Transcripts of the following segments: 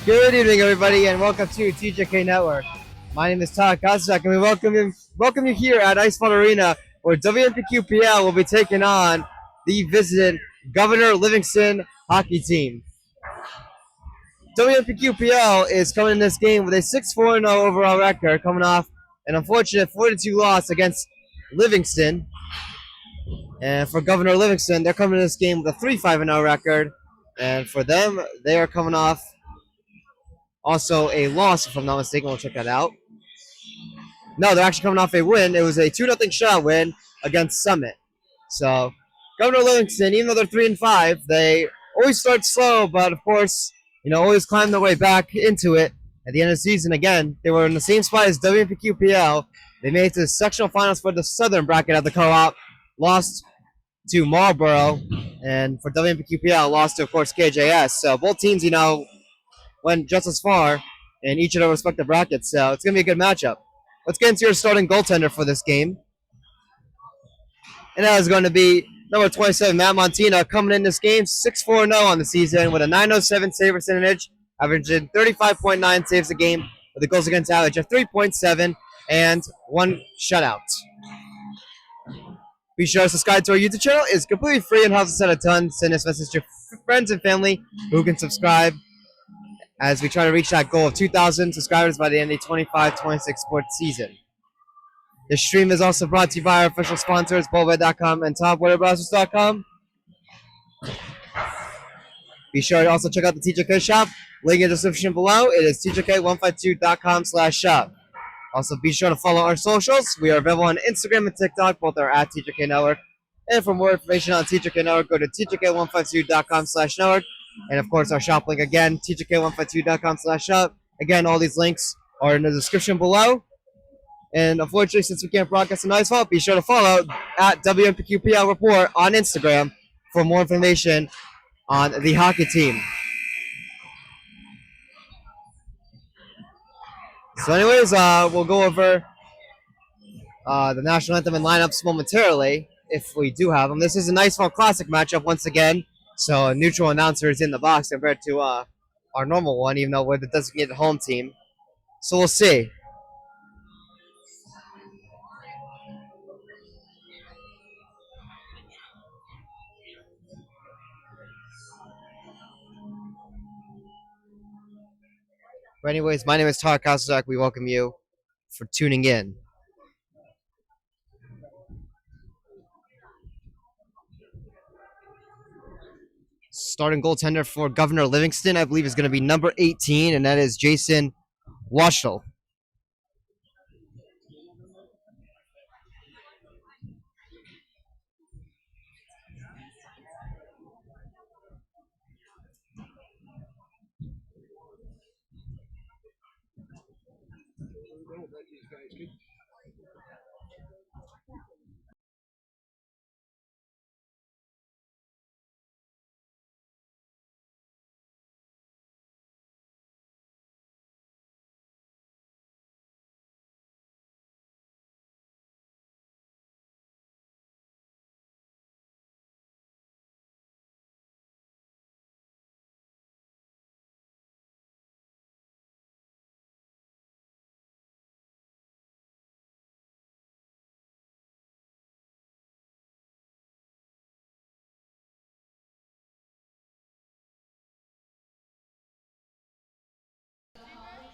Good evening, everybody, and welcome to TJK Network. My name is Todd Kozak, and we welcome you here at Iceball Arena, where WMPQPL will be taking on the visiting Governor Livingston hockey team. WMPQPL is coming in this game with a 6-4-0 overall record, coming off an unfortunate 4-2 loss against Livingston. And for Governor Livingston, they're coming in this game with a 3-5-0 record, and for them, they are coming off also a loss, if I'm not mistaken. We'll check that out. No, they're actually coming off a win. It was a 2-0 shot win against Summit. So, Governor Livingston, even though they're 3-5, they always start slow, but of course, always climb their way back into it. At the end of the season, again, they were in the same spot as WMPQPL. They made it to the sectional finals for the Southern bracket of the co-op, lost to Marlboro, and for WMPQPL, lost to, of course, KJS. So both teams, went just as far in each of their respective brackets. So it's going to be a good matchup. Let's get into your starting goaltender for this game. And that is going to be number 27, Matt Montina, coming in this game 6-4-0 on the season with a .907 save percentage, averaging 35.9 saves a game with a goals against average of 3.7 and one shutout. Be sure to subscribe to our YouTube channel. It's completely free and helps us out a ton. Send this message to friends and family who can subscribe as we try to reach that goal of 2,000 subscribers by the end of the 25-26 sports season. This stream is also brought to you by our official sponsors, Bulbhead.com and TopWeatherBrowsers.com. Be sure to also check out the TJK shop. Link in the description below. It is TJK152.com/shop. Also, be sure to follow our socials. We are available on Instagram and TikTok. Both are at TJK Network. And for more information on TJK Network, go to TJK152.com/network. And of course, our shop link again, TJK152.com/shop. Again, all these links are in the description below. And unfortunately, since we can't broadcast an Iceball, be sure to follow at WMPQPL Report on Instagram for more information on the hockey team. So anyways, we'll go over the national anthem and lineups momentarily, if we do have them. This is a Iceball Classic matchup once again, so a neutral announcer is in the box compared to our normal one, even though we're the designated home team. So we'll see. But anyways, my name is Todd Kozak. We welcome you for tuning in. Starting goaltender for Governor Livingston, I believe, is going to be number 18, and that is Jason Waschel.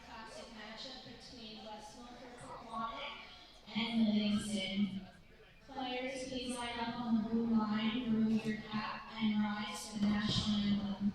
Classic matchup between Westmore for Pequannock and Livingston. Players, please line up on the blue line, remove your cap, and rise for the national anthem.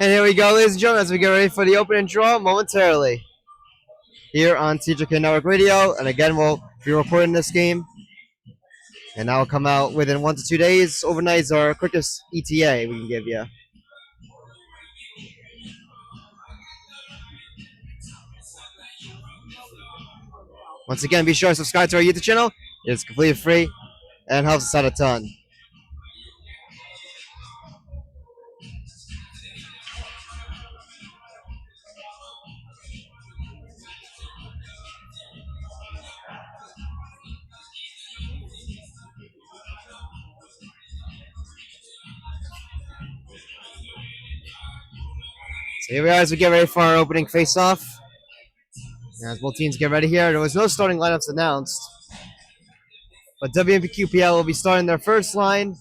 And here we go, ladies and gentlemen, as we get ready for the opening draw momentarily here on TJK Network Radio. And again, we'll be reporting this game, and that will come out within 1 to 2 days. Overnight is our quickest ETA we can give you. Once again, be sure to subscribe to our YouTube channel. It's completely free and helps us out a ton. So here we are as we get ready for our opening face-off. As both teams get ready here, there was no starting lineups announced, but WMPQPL will be starting their first line.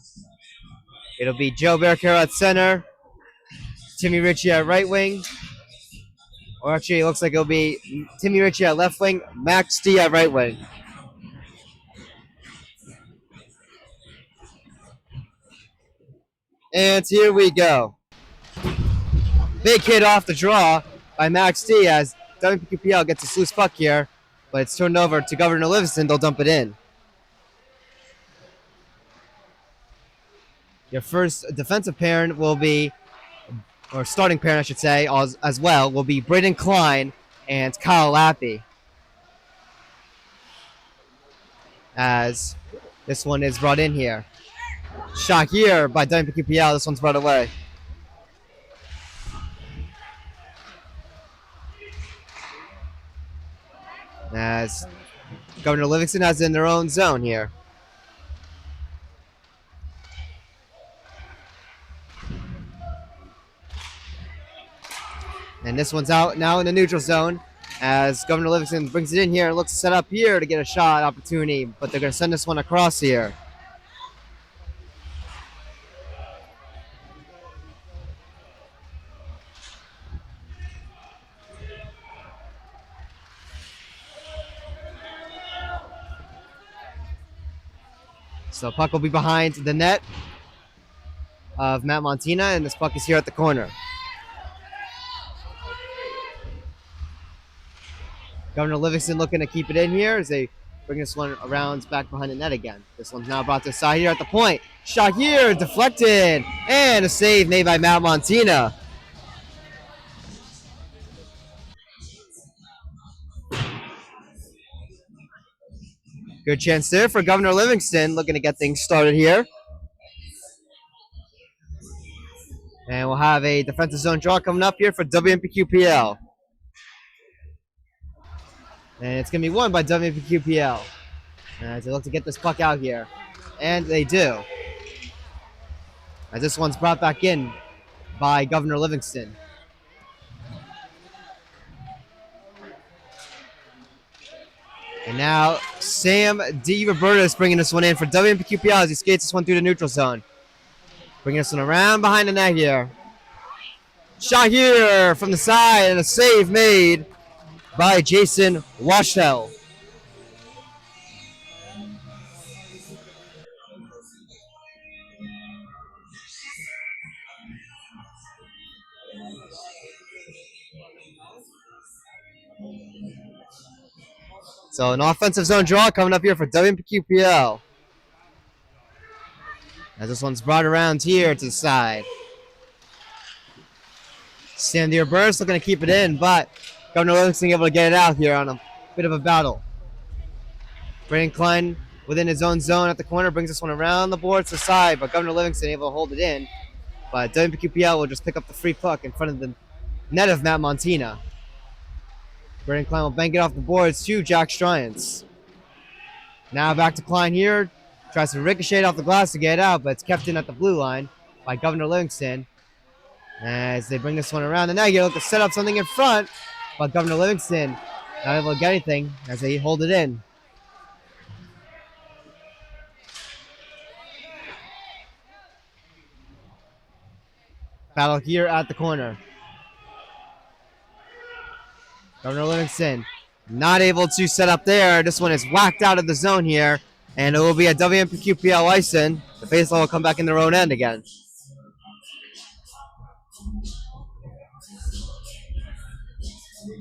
It'll be Joe Bearcare at center, Timmy Ritchie at right wing, or actually it looks like it'll be Timmy Ritchie at left wing, Max D at right wing. And here we go. Big hit off the draw by Max D as WMPQPL gets a loose puck here, but it's turned over to Governor Livingston. They'll dump it in. Your first defensive pairing will be, or starting pairing I should say, as well, will be Braden Klein and Kyle Lappy. As this one is brought in here. Shot here by WMPQPL. This one's brought away. As Governor Livingston has in their own zone here. And this one's out now in the neutral zone as Governor Livingston brings it in here and looks to set up here to get a shot opportunity, but they're going to send this one across here. So puck will be behind the net of Matt Montina, and this puck is here at the corner. Governor Livingston looking to keep it in here as they bring this one around back behind the net again. This one's now brought to the side here at the point. Shot here, deflected, and a save made by Matt Montina. Good chance there for Governor Livingston, looking to get things started here. And we'll have a defensive zone draw coming up here for WMPQPL. And it's going to be won by WMPQPL as they look to get this puck out here. And they do. As this one's brought back in by Governor Livingston. And now Sam D. Roberta is bringing this one in for WMPQPL as he skates this one through the neutral zone. Bringing this one around behind the net here. Shot here from the side and a save made by Jason Washell. So an offensive zone draw coming up here for WMPQPL. As this one's brought around here to the side. Sandier Burst looking to keep it in, but Governor Livingston able to get it out here on a bit of a battle. Braden Klein within his own zone at the corner brings this one around the boards to the side, but Governor Livingston able to hold it in. But WMPQPL will just pick up the free puck in front of the net of Matt Montina. Braden Klein will bank it off the boards to Jack Stryance. Now back to Klein here. Tries to ricochet off the glass to get it out, but it's kept in at the blue line by Governor Livingston. As they bring this one around the net, you look to set up something in front, but Governor Livingston not able to get anything as they hold it in. Battle here at the corner. Governor Livingston not able to set up there. This one is whacked out of the zone here, and it will be a WMPQPL icing. The faceoff will come back in their own end again. So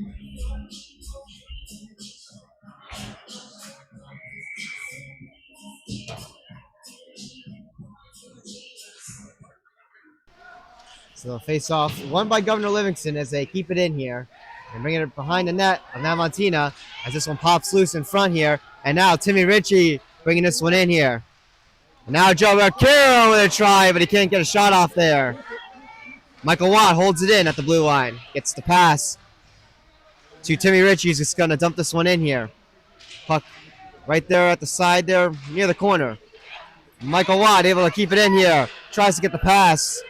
they'll face off, won by Governor Livingston as they keep it in here and bring it behind the net of Namontina as this one pops loose in front here. And now Timmy Ritchie bringing this one in here. And now Joe Arcaro with a try, but he can't get a shot off there. Michael Watt holds it in at the blue line. Gets the pass to Timmy Ritchie. He's just going to dump this one in here. Puck right there at the side there near the corner. Michael Watt able to keep it in here. Tries to get the pass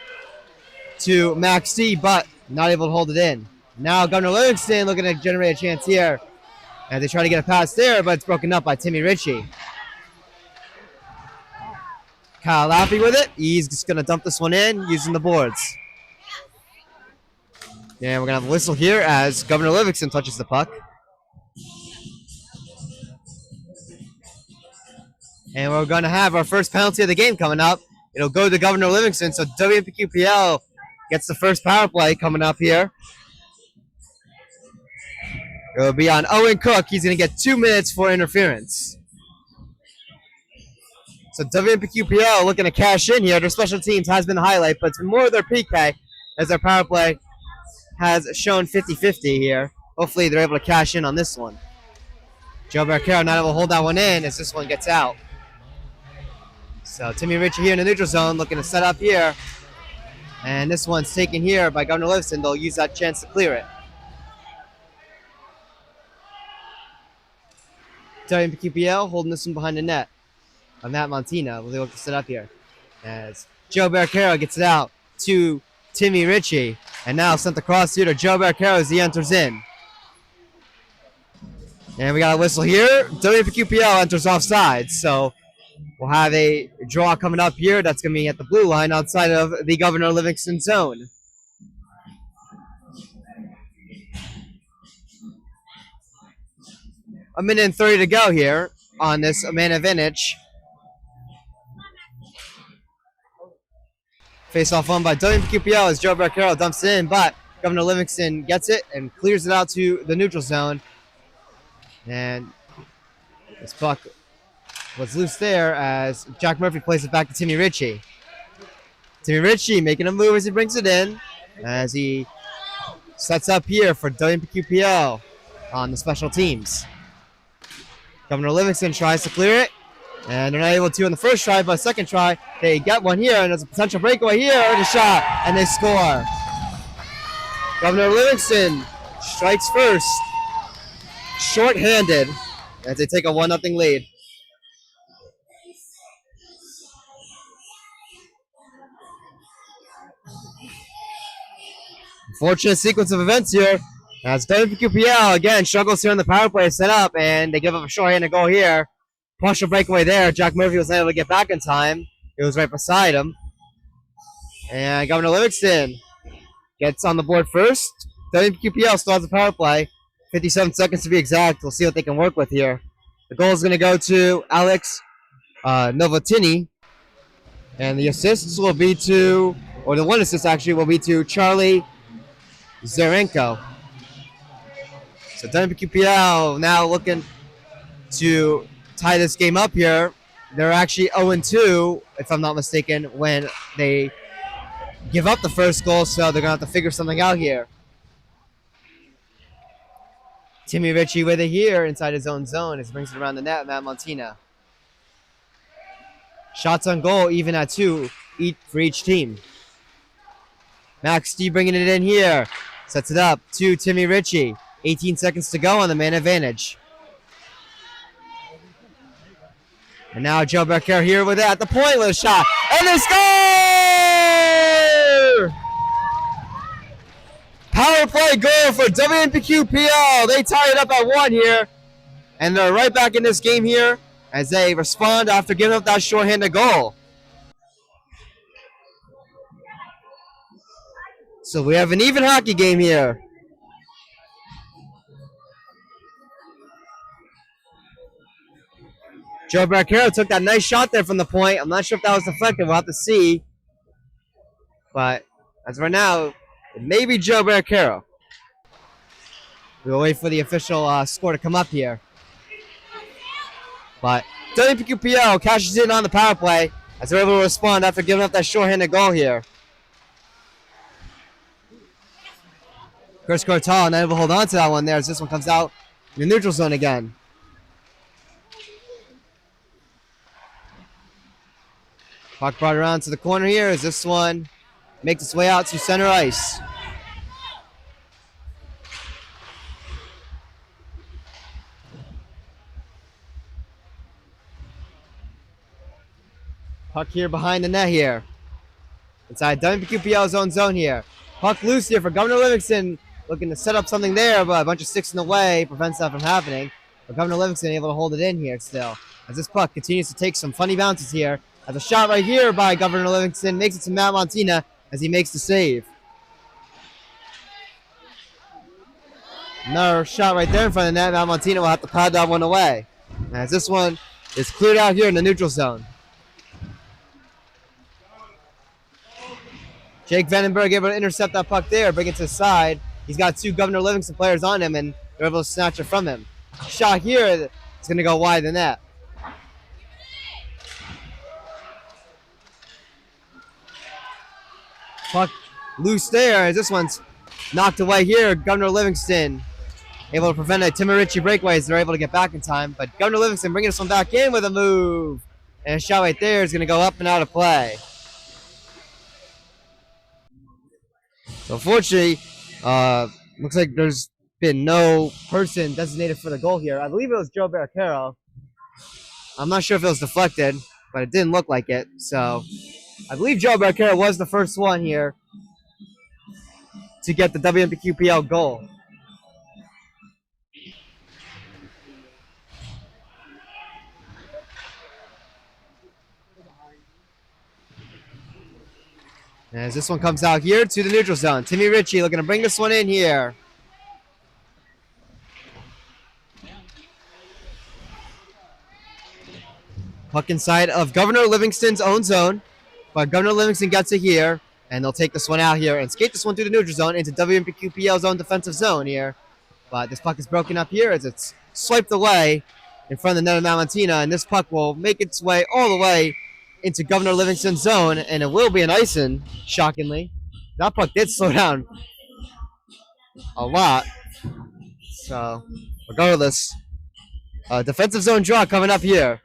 to Max C, but not able to hold it in. Now Governor Livingston looking to generate a chance here as they try to get a pass there, but it's broken up by Timmy Ritchie. Kyle Laffey with it. He's just going to dump this one in using the boards. And we're going to have a whistle here as Governor Livingston touches the puck. And we're going to have our first penalty of the game coming up. It'll go to Governor Livingston, so WMPQPL gets the first power play coming up here. It'll be on Owen Cook. He's going to get 2 minutes for interference. So WMPQPL looking to cash in here. Their special teams has been the highlight, but it's more of their PK as their power play has shown 50-50 here. Hopefully they're able to cash in on this one. Joe Barcaro not able to hold that one in as this one gets out. So Timmy Ritchie here in the neutral zone looking to set up here. And this one's taken here by Governor Livingston. They'll use that chance to clear it. WMPQPL holding this one behind the net of Matt Montina. Will they look to set up here as Joe Barcaro gets it out to Timmy Ritchie. And now sent across here to Joe Barcaro as he enters in. And we got a whistle here. WMPQPL enters offside. So we'll have a draw coming up here. That's going to be at the blue line outside of the Governor Livingston zone. A minute and 30 to go here on this man advantage. Face off won by WMPQPL as Joe Barcaro dumps it in, but Governor Livingston gets it and clears it out to the neutral zone. And this puck was loose there as Jack Murphy plays it back to Timmy Ritchie. Timmy Ritchie making a move as he brings it in as he sets up here for WMPQPL on the special teams. Governor Livingston tries to clear it, and they're not able to on the first try, but second try, they get one here, and there's a potential breakaway here, and a shot, and they score. Governor Livingston strikes first, short-handed, as they take a 1-0 lead. Unfortunate sequence of events here, as WMPQPL again struggles here in the power play set up, and they give up a short-handed goal here. Partial breakaway there. Jack Murphy was unable to get back in time. It was right beside him. And Governor Livingston gets on the board first. WMPQPL still has the power play. 57 seconds to be exact. We'll see what they can work with here. The goal is going to go to Alex Novotny. And the assists will be to, or the one assist actually will be to Charlie Zarenko. So WMPQPL now looking to tie this game up here. They're actually 0-2, if I'm not mistaken, when they give up the first goal, so they're going to have to figure something out here. Timmy Ritchie with it here inside his own zone as he brings it around the net, Matt Montina. Shots on goal, even at 2 for each team. Max D bringing it in here. Sets it up to Timmy Ritchie. 18 seconds to go on the man advantage. And now Joe Barcaro here with it at the point with a shot. And they score! Power play goal for WMPQPL. They tie it up at 1 here. And they're right back in this game here as they respond after giving up that shorthanded goal. So we have an even hockey game here. Joe Barcaro took that nice shot there from the point. I'm not sure if that was deflected. We'll have to see. But as of right now, it may be Joe Barcaro. We'll wait for the official score to come up here. But WMPQPL cashes in on the power play as they're able to respond after giving up that short-handed goal here. Chris Cortal not able to hold on to that one there as this one comes out in the neutral zone again. Puck brought around to the corner here as this one makes its way out to center ice. Puck here behind the net here. Inside WMPQPL's own zone here. Puck loose here for Governor Livingston, looking to set up something there, but a bunch of sticks in the way prevents that from happening. But Governor Livingston able to hold it in here still. As this puck continues to take some funny bounces here. As a shot right here by Governor Livingston makes it to Matt Montina as he makes the save. Another shot right there in front of the net. Matt Montina will have to pad that one away. As this one is cleared out here in the neutral zone. Jake Vandenberg able to intercept that puck there, bring it to the side. He's got two Governor Livingston players on him, and they're able to snatch it from him. Shot here, it's going to go wide the net. Puck loose there as this one's knocked away here. Governor Livingston able to prevent a Timorici breakaway as they're able to get back in time. But Governor Livingston bringing this one back in with a move. And a shot right there is going to go up and out of play. So unfortunately, looks like there's been no person designated for the goal here. I believe it was Joe Barricaro. I'm not sure if it was deflected, but it didn't look like it. So I believe Joe Barricaro was the first one here to get the WMPQPL goal. As this one comes out here to the neutral zone. Timmy Ritchie looking to bring this one in here. Puck inside of Governor Livingston's own zone. But Governor Livingston gets it here. And they'll take this one out here and skate this one through the neutral zone into WMPQPL's own defensive zone here. But this puck is broken up here as it's swiped away in front of the net of Malantina. And this puck will make its way all the way into Governor Livingston's zone, and it will be an icing, shockingly. That puck did slow down a lot. So, regardless, defensive zone draw coming up here.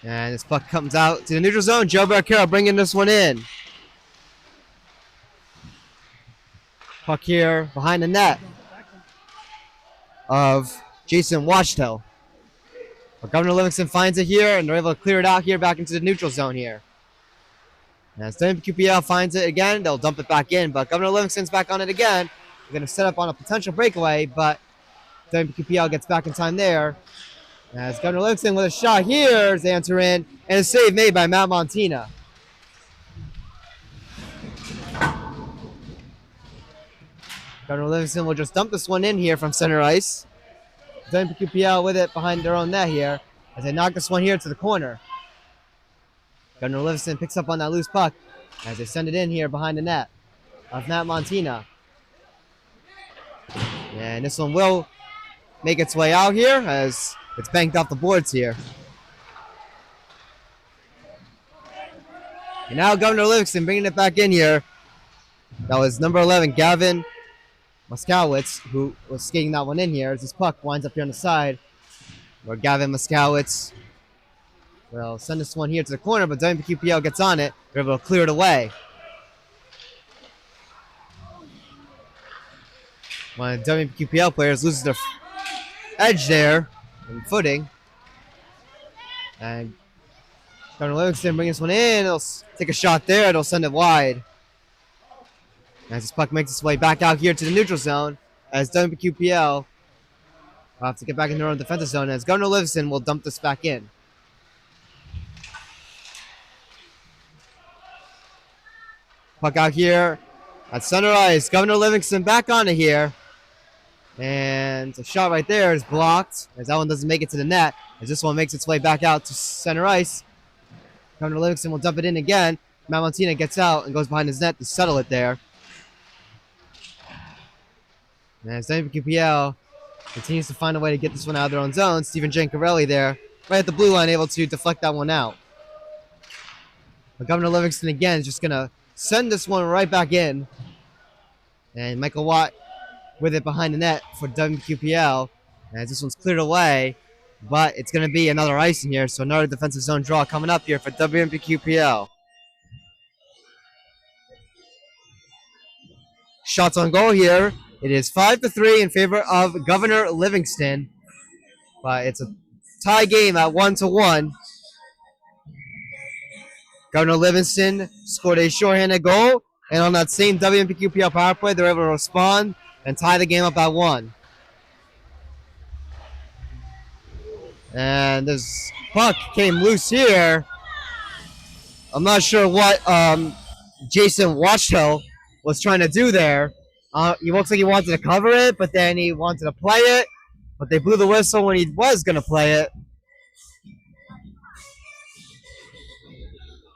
And this puck comes out to the neutral zone. Joe Barricaro bringing this one in. Puck here behind the net of Jason Wachtel. But Governor Livingston finds it here, and they're able to clear it out here back into the neutral zone here. And as WMPQPL finds it again, they'll dump it back in. But Governor Livingston's back on it again. They're going to set up on a potential breakaway, but WMPQPL gets back in time there. As Governor Livingston with a shot here as they enter in, and a save made by Matt Montina. Governor Livingston will just dump this one in here from center ice. WMPQPL with it behind their own net here as they knock this one here to the corner. Governor Livingston picks up on that loose puck as they send it in here behind the net of Matt Montina. And this one will make its way out here as it's banked off the boards here. And now Governor Livingston bringing it back in here. That was number 11, Gavin Moskowitz, who was skating that one in here as this puck winds up here on the side. Where Gavin Moskowitz will send this one here to the corner, but WMPQPL gets on it. They're able to clear it away. One of the WMPQPL players loses their edge there and footing. And Governor Livingston bringing this one in. It'll take a shot there. It'll send it wide. As this puck makes its way back out here to the neutral zone, as WMPQPL will have to get back in their own defensive zone, as Governor Livingston will dump this back in. Puck out here At center ice, Governor Livingston back on it here. And the shot right there is blocked, as that one doesn't make it to the net, as this one makes its way back out to center ice. Governor Livingston will dump it in again. Matt Montina gets out and goes behind his net to settle it there. And as WMPQPL continues to find a way to get this one out of their own zone, Steven Jancarelli there, right at the blue line, able to deflect that one out. But Governor Livingston again is just going to send this one right back in. And Michael Watt with it behind the net for WMPQPL. As this one's cleared away, but it's going to be another ice in here, so another defensive zone draw coming up here for WMPQPL. Shots on goal here. It is 5-3 in favor of Governor Livingston, but it's a tie game at 1-1. Governor Livingston scored a shorthanded goal, and on that same WMPQPL power play, they're able to respond and tie the game up at 1. And this puck came loose here. I'm not sure what Jason Washtel was trying to do there. He looks like he wanted to cover it, but then he wanted to play it. But they blew the whistle when he was going to play it.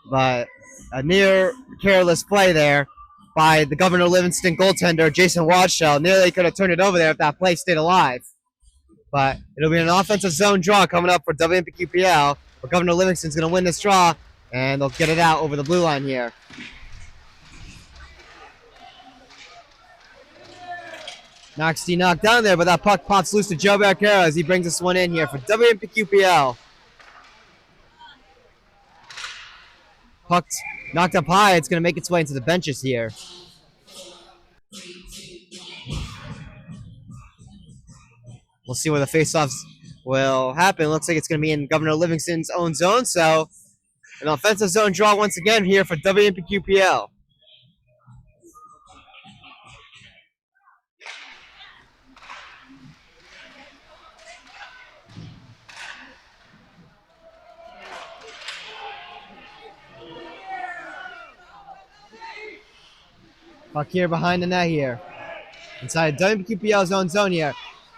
But a near careless play there by the Governor Livingston goaltender, Jason Washtel. Nearly could have turned it over there if that play stayed alive. But it'll be an offensive zone draw coming up for WMPQPL. But Governor Livingston's going to win this draw, and they'll get it out over the blue line here. Noxty knocked down there, but that puck pops loose to Joe Barquero as he brings this one in here for WMPQPL. Puck knocked up high. It's going to make its way into the benches here. We'll see where the faceoffs will happen. Looks like it's going to be in Governor Livingston's own zone. So an offensive zone draw once again here for WMPQPL. Puck here behind the net here. Inside WMPQPL's own zone here.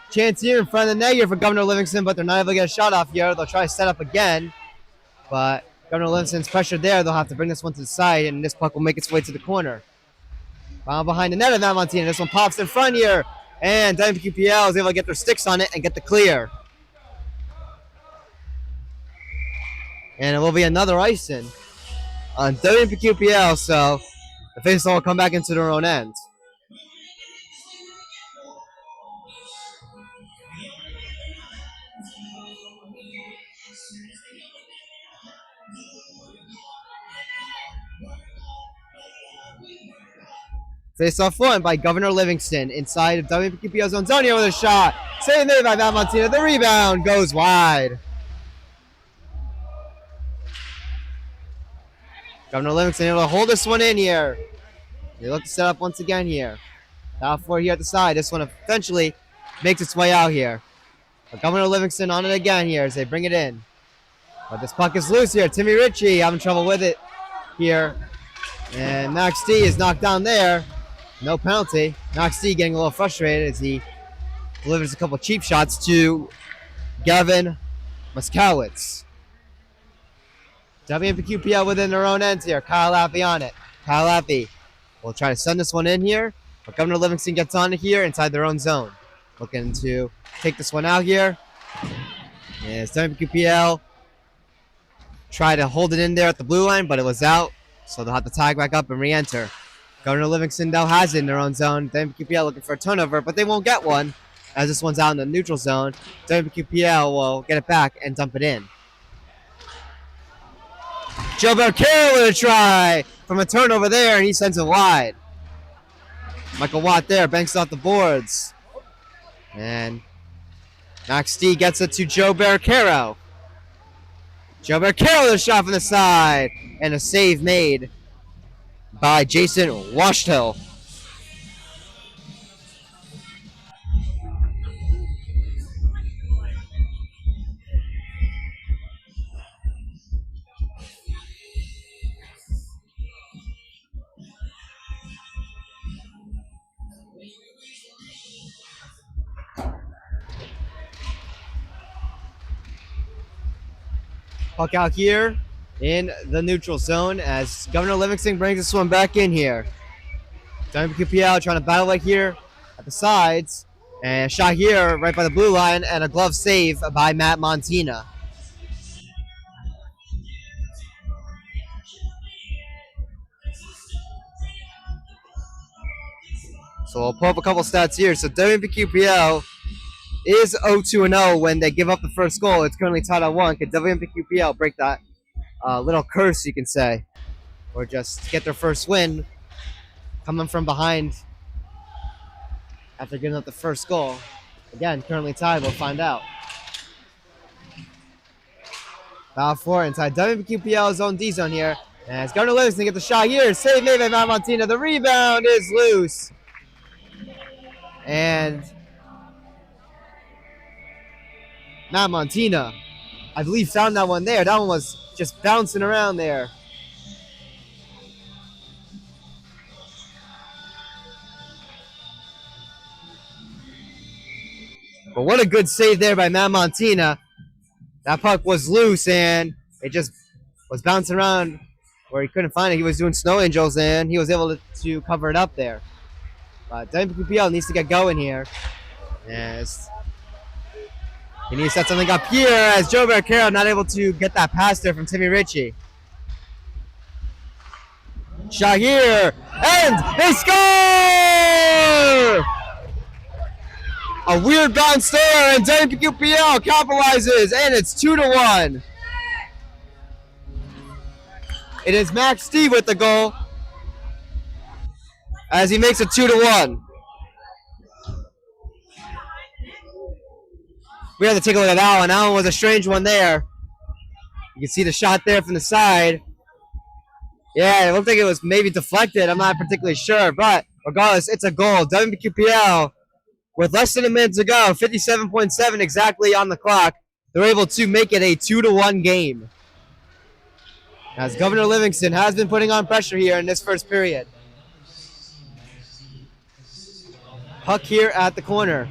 Chance here in front of the net here for Governor Livingston, but they're not able to get a shot off here. They'll try to set up again, but Governor Livingston's pressured there. They'll have to bring this one to the side, and this puck will make its way to the corner. Foul behind the net of Matt Montina. This one pops in front here, and WMPQPL is able to get their sticks on it and get the clear. And it will be another icing on WMPQPL, so the faceoff will come back into their own end. Face-off won by Governor Livingston inside of WMPQPL's own zone here with a shot. Saved made by Matt Montina. The rebound goes wide. Governor Livingston able to hold this one in here. They look to set up once again here. Top four here at the side. This one eventually makes its way out here. But Governor Livingston on it again here as they bring it in. But this puck is loose here. Timmy Ritchie having trouble with it here. And Max D is knocked down there. No penalty. Max D getting a little frustrated as he delivers a couple cheap shots to Gavin Moskowitz. WMPQPL within their own ends here. Kyle Lappy on it. Kyle Lappy will try to send this one in here, but Governor Livingston gets on it here inside their own zone. Looking to take this one out here. And WMPQPL try to hold it in there at the blue line, but it was out, so they'll have to tag back up and re-enter. Governor Livingston now has it in their own zone. WMPQPL looking for a turnover, but they won't get one as this one's out in the neutral zone. WMPQPL will get it back and dump it in. Joe Barquero with a try from a turnover there, and he sends it wide. Michael Watt there banks off the boards. And Max D gets it to Joe Barquero. Joe Barquero with a shot from the side, and a save made by Jason Washtel. Puck out here in the neutral zone as Governor Livingston brings this one back in here. WMPQPL trying to battle right here at the sides. And a shot here right by the blue line and a glove save by Matt Montina. So we'll pull up a couple stats here. So WMPQPL is 0-2-0 when they give up the first goal. It's currently tied on 1. Could WMPQPL break that little curse, you can say, or just get their first win coming from behind after giving up the first goal? Again, currently tied. We'll find out. Foul for inside WMPQPL's own D zone here. And it's Governor Livingston get the shot here. Save made by Matt Montina. The rebound is loose. And Matt Montina, I believe, found that one there. That one was just bouncing around there. But what a good save there by Matt Montina. That puck was loose and it just was bouncing around where he couldn't find it. He was doing snow angels and he was able to cover it up there. But WMPQPL needs to get going here. As he needs to set something up here as Joe Barcaro not able to get that pass there from Timmy Ritchie. Shot here, and they score! A weird bounce there, and WMPQPL capitalizes, and it's 2-1. It is Max D with the goal as he makes it 2-1. We have to take a look at that one. That one was a strange one there. You can see the shot there from the side. Yeah, it looked like it was maybe deflected. I'm not particularly sure, but regardless, it's a goal. WMPQPL, with less than a minute to go, 57.7 exactly on the clock, they're able to make it a 2-1 game. As Governor Livingston has been putting on pressure here in this first period. Puck here at the corner.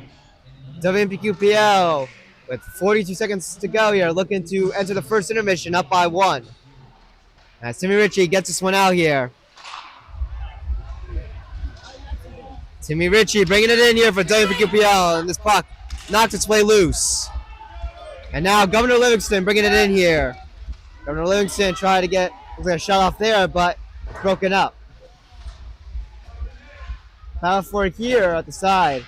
WMPQPL with 42 seconds to go here, looking to enter the first intermission up by 1. As Timmy Ritchie gets this one out here. Timmy Ritchie bringing it in here for WMPQPL, and this puck knocks its way loose. And now Governor Livingston bringing it in here. Governor Livingston tried to get a shot off there, but it's broken up. Power forward here at the side.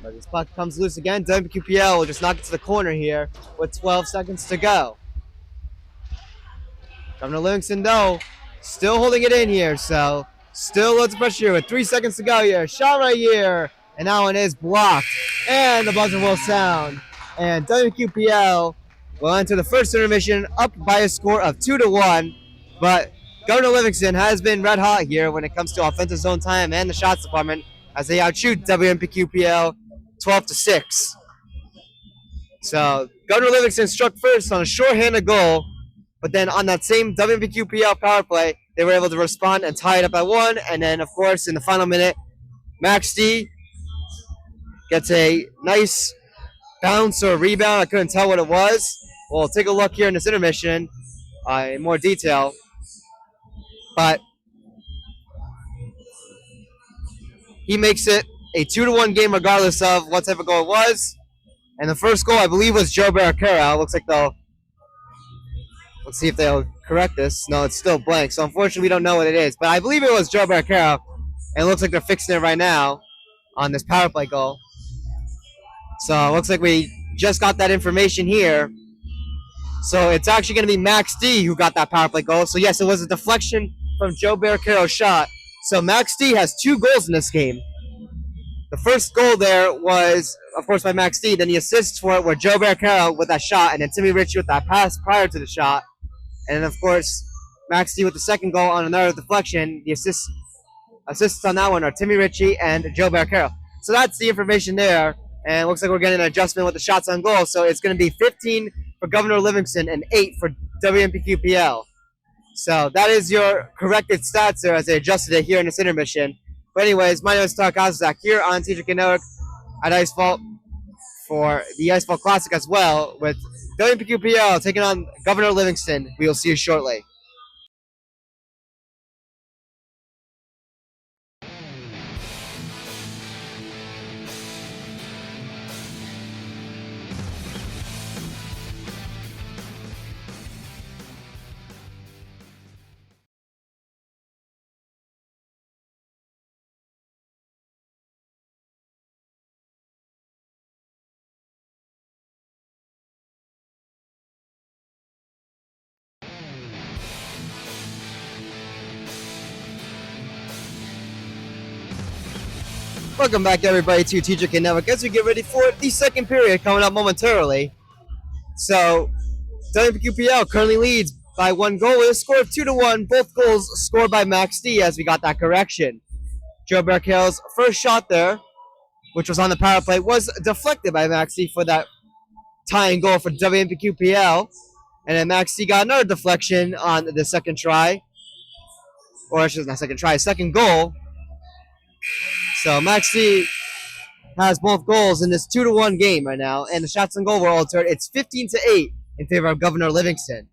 But this puck comes loose again. WMPQPL will just knock it to the corner here with 12 seconds to go. Governor Livingston, though, still holding it in here, so still loads of pressure with 3 seconds to go here. Shot right here, and that one is blocked. And the buzzer will sound. And WMPQPL will enter the first intermission up by a score of 2-1. But Governor Livingston has been red hot here when it comes to offensive zone time and the shots department as they outshoot WMPQPL 12-6. So Governor Livingston struck first on a shorthanded goal, but then on that same WMPQPL power play, they were able to respond and tie it up at 1. And then, of course, in the final minute, Max D gets a nice bounce or rebound. I couldn't tell what it was. We'll take a look here in this intermission in more detail. But he makes it a 2-1 game regardless of what type of goal it was. And the first goal, I believe, was Joe Baracaro. Looks like let's see if they'll correct this. No, it's still blank. So unfortunately, we don't know what it is. But I believe it was Joe Baracaro. And it looks like they're fixing it right now on this power play goal. So it looks like we just got that information here. So it's actually going to be Max D who got that power play goal. So yes, it was a deflection from Joe Baracaro's shot. So Max D has 2 goals in this game. The first goal there was, of course, by Max D. Then the assists for it were Joe Baracaro with that shot, and then Timmy Ritchie with that pass prior to the shot. And then, of course, Max D with the second goal on another deflection. The assists on that one are Timmy Ritchie and Joe Baracaro. So that's the information there. And it looks like we're getting an adjustment with the shots on goal. So it's going to be 15 for Governor Livingston and 8 for WMPQPL. So that is your corrected stats there as they adjusted it here in this intermission. But anyways, my name is Tarek Azizak here on TJK Network at Ice Vault for the Iceball Classic as well, with WMPQPL taking on Governor Livingston. We will see you shortly. Welcome back, everybody, to TJK Network as we get ready for the second period coming up momentarily. So, WMPQPL currently leads by 1 goal with a score of 2-1. Both goals scored by Max D as we got that correction. Joe Barkel's first shot there, which was on the power play, was deflected by Max D for that tying goal for WMPQPL. And then Max D got another deflection on the second try. Or actually, not second try, second goal. So Max D has both goals in this 2-1 game right now, and the shots on goal were altered. It's 15-8 in favor of Governor Livingston.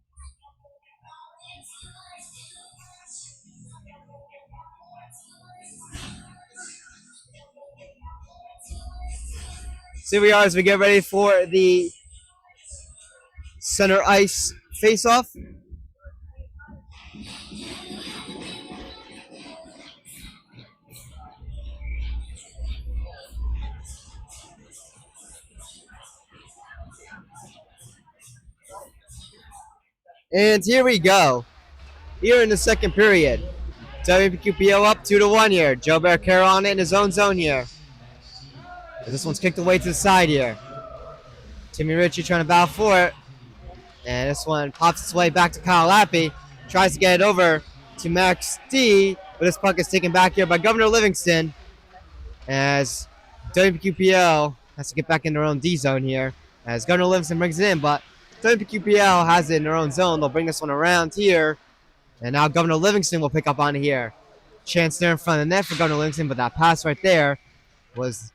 So here we are as we get ready for the center ice face-off. And here we go. Here in the second period. WPQPO up 2-1 here. Joe Barquero on it in his own zone here. This one's kicked away to the side here. Timmy Ritchie trying to battle for it. And this one pops its way back to Kyle Lappy. Tries to get it over to Max D. But this puck is taken back here by Governor Livingston. As WPQPL has to get back in their own D zone here. As Governor Livingston brings it in. But WPQPL has it in their own zone. They'll bring this one around here. And now Governor Livingston will pick up on it here. Chance there in front of the net for Governor Livingston. But that pass right there was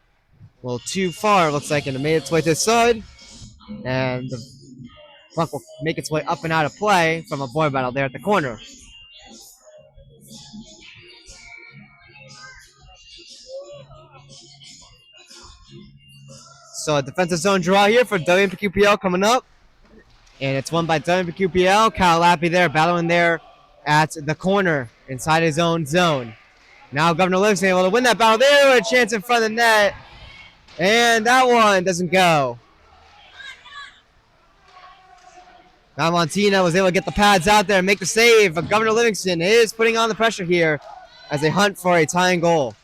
a little too far, it looks like. And it made its way to the side. And the puck will make its way up and out of play from a boy battle there at the corner. So a defensive zone draw here for WMPQPL coming up. And it's won by WMPQPL. Kyle Lappy there battling there at the corner inside his own zone. Now Governor Livingston able to win that battle there with a chance in front of the net. And that one doesn't go. Now Montina was able to get the pads out there and make the save, but Governor Livingston is putting on the pressure here as they hunt for a tying goal.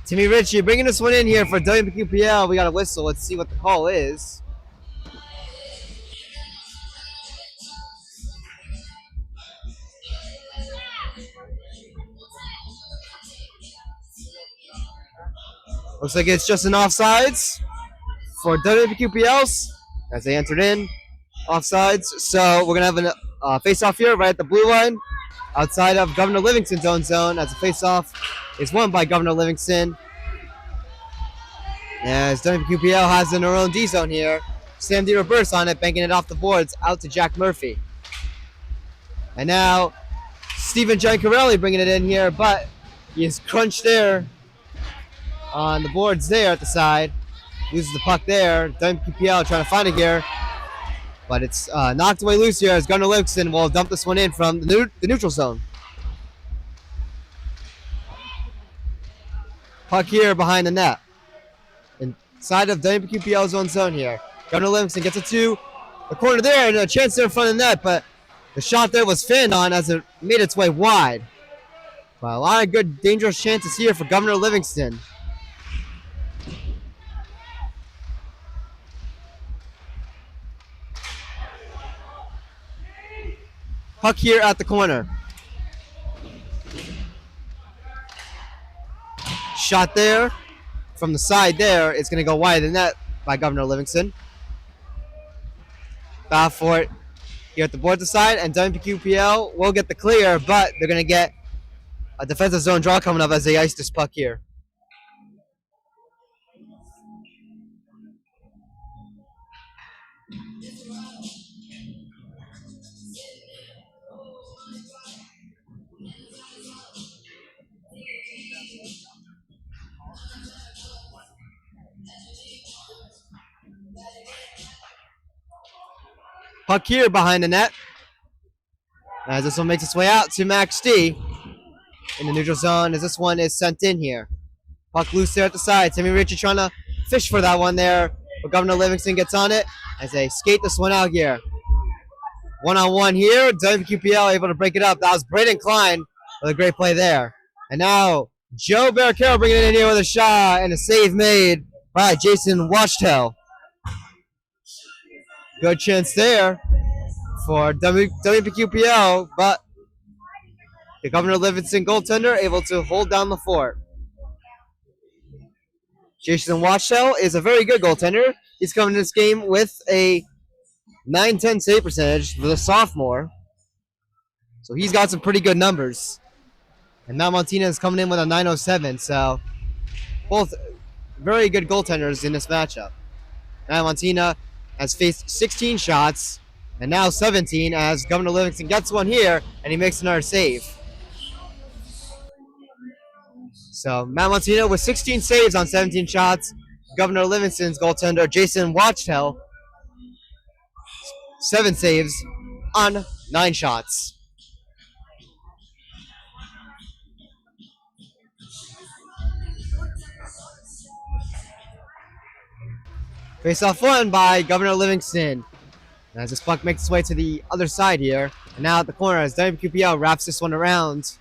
Timmy Ritchie bringing this one in here for WPQPL. We got a whistle. Let's see what the call is. Looks like it's just an offsides for WPQPLs as they entered in. Offsides. So we're going to have a face-off here right at the blue line outside of Governor Livingston's own zone as the face-off is won by Governor Livingston. As WPQPL has in their own D zone here. Sam D reverse on it, banking it off the boards out to Jack Murphy. And now Steven Giancarelli bringing it in here, but he is crunched there on the boards there at the side. Loses the puck there. WPQPL trying to find it here. But it's knocked away loose here as Governor Livingston will dump this one in from the neutral zone. Puck here behind the net. Inside of WPQPL's own zone here. Governor Livingston gets it to the corner there and a chance there in front of the net, but the shot there was fanned on as it made its way wide. But a lot of good dangerous chances here for Governor Livingston. Puck here at the corner. Shot there from the side there. It's going to go wide of the net by Governor Livingston. Battle for it here at the board side, and WPQPL will get the clear, but they're going to get a defensive zone draw coming up as they ice this puck here. Puck here behind the net. As this one makes its way out to Max D in the neutral zone as this one is sent in here. Puck loose there at the side. Timmy Ritchie trying to fish for that one there, but Governor Livingston gets on it as they skate this one out here. One-on-one here. WMPQPL able to break it up. That was Braden Klein with a great play there. And now Joe Barricaro bringing it in here with a shot and a save made by Jason Wachtel. Good chance there for WMPQPL, but the Governor Livingston goaltender able to hold down the fort. Jason Wachtel is a very good goaltender. He's coming to this game with a 910 save percentage for the sophomore. So he's got some pretty good numbers. And Matt Montina is coming in with a 907. So both very good goaltenders in this matchup. Matt Montina has faced 16 shots and now 17 as Governor Livingston gets one here and he makes another save. So Matt Montina with 16 saves on 17 shots. Governor Livingston's goaltender Jason Wachtel 7 saves on 9 shots. Face-off won by Governor Livingston. As this puck makes its way to the other side here. And now at the corner as WMPQPL wraps this one around to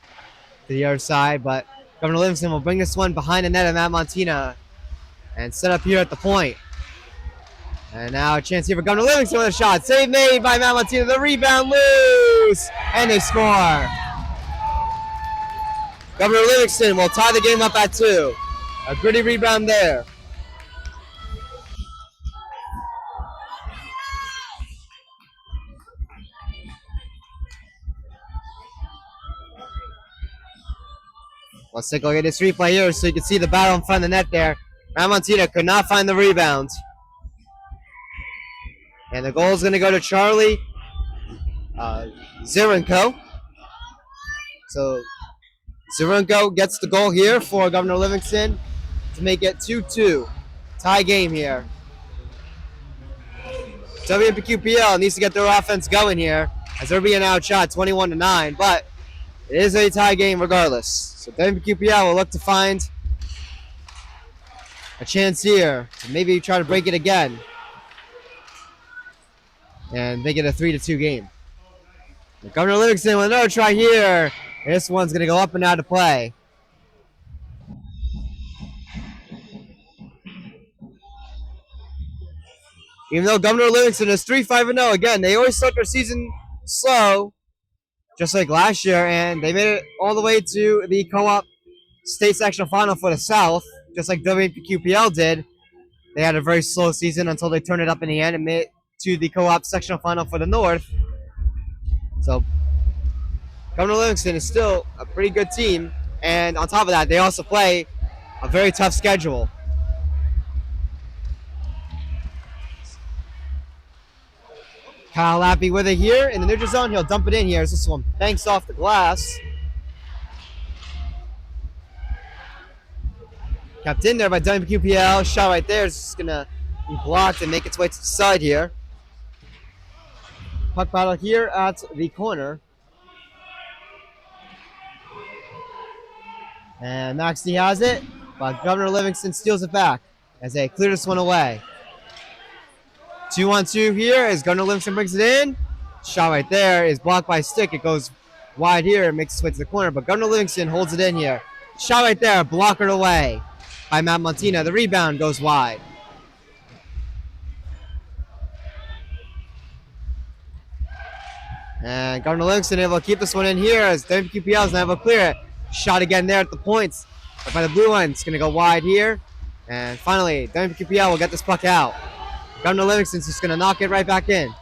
the other side. But Governor Livingston will bring this one behind the net of Matt Montina and set up here at the point. And now a chance here for Governor Livingston with a shot. Save made by Matt Montina. The rebound loose. And they score. Governor Livingston will tie the game up at 2. A gritty rebound there. Let's take a look at this replay here so you can see the battle in front of the net there. Matt Montina could not find the rebound. And the goal is going to go to Charlie Zirenko. So Zirenko gets the goal here for Governor Livingston to make it 2-2. Tie game here. WMPQPL needs to get their offense going here as they're being outshot 21-9, but it is a tie game regardless. So WMPQPL will look to find a chance here to maybe try to break it again and make it a 3-2 game. Governor Livingston with another try here. This one's going to go up and out of play. Even though Governor Livingston is 3-5-0, again, they always start their season slow, just like last year, and they made it all the way to the co-op state sectional final for the South, just like WMPQPL did. They had a very slow season until they turned it up in the end and made it to the co-op sectional final for the North. So Governor Livingston is still a pretty good team, and on top of that, they also play a very tough schedule. Kyle Lappy with it here in the neutral zone. He'll dump it in here as this one banks off the glass. Kept in there by WMPQPL. Shot right there is just going to be blocked and make its way to the side here. Puck battle here at the corner. And Max D has it, but Governor Livingston steals it back as they clear this one away. 2-on-2 here as Governor Livingston brings it in. Shot right there is blocked by a stick. It goes wide here and makes its way to the corner, but Governor Livingston holds it in here. Shot right there, blockered away by Matt Montina. The rebound goes wide. And Governor Livingston able to keep this one in here as WMPQPL is not able to clear it. Shot again there at the points by the blue line. It's going to go wide here. And finally, WMPQPL will get this puck out. Governor Livingston's just going to knock it right back in.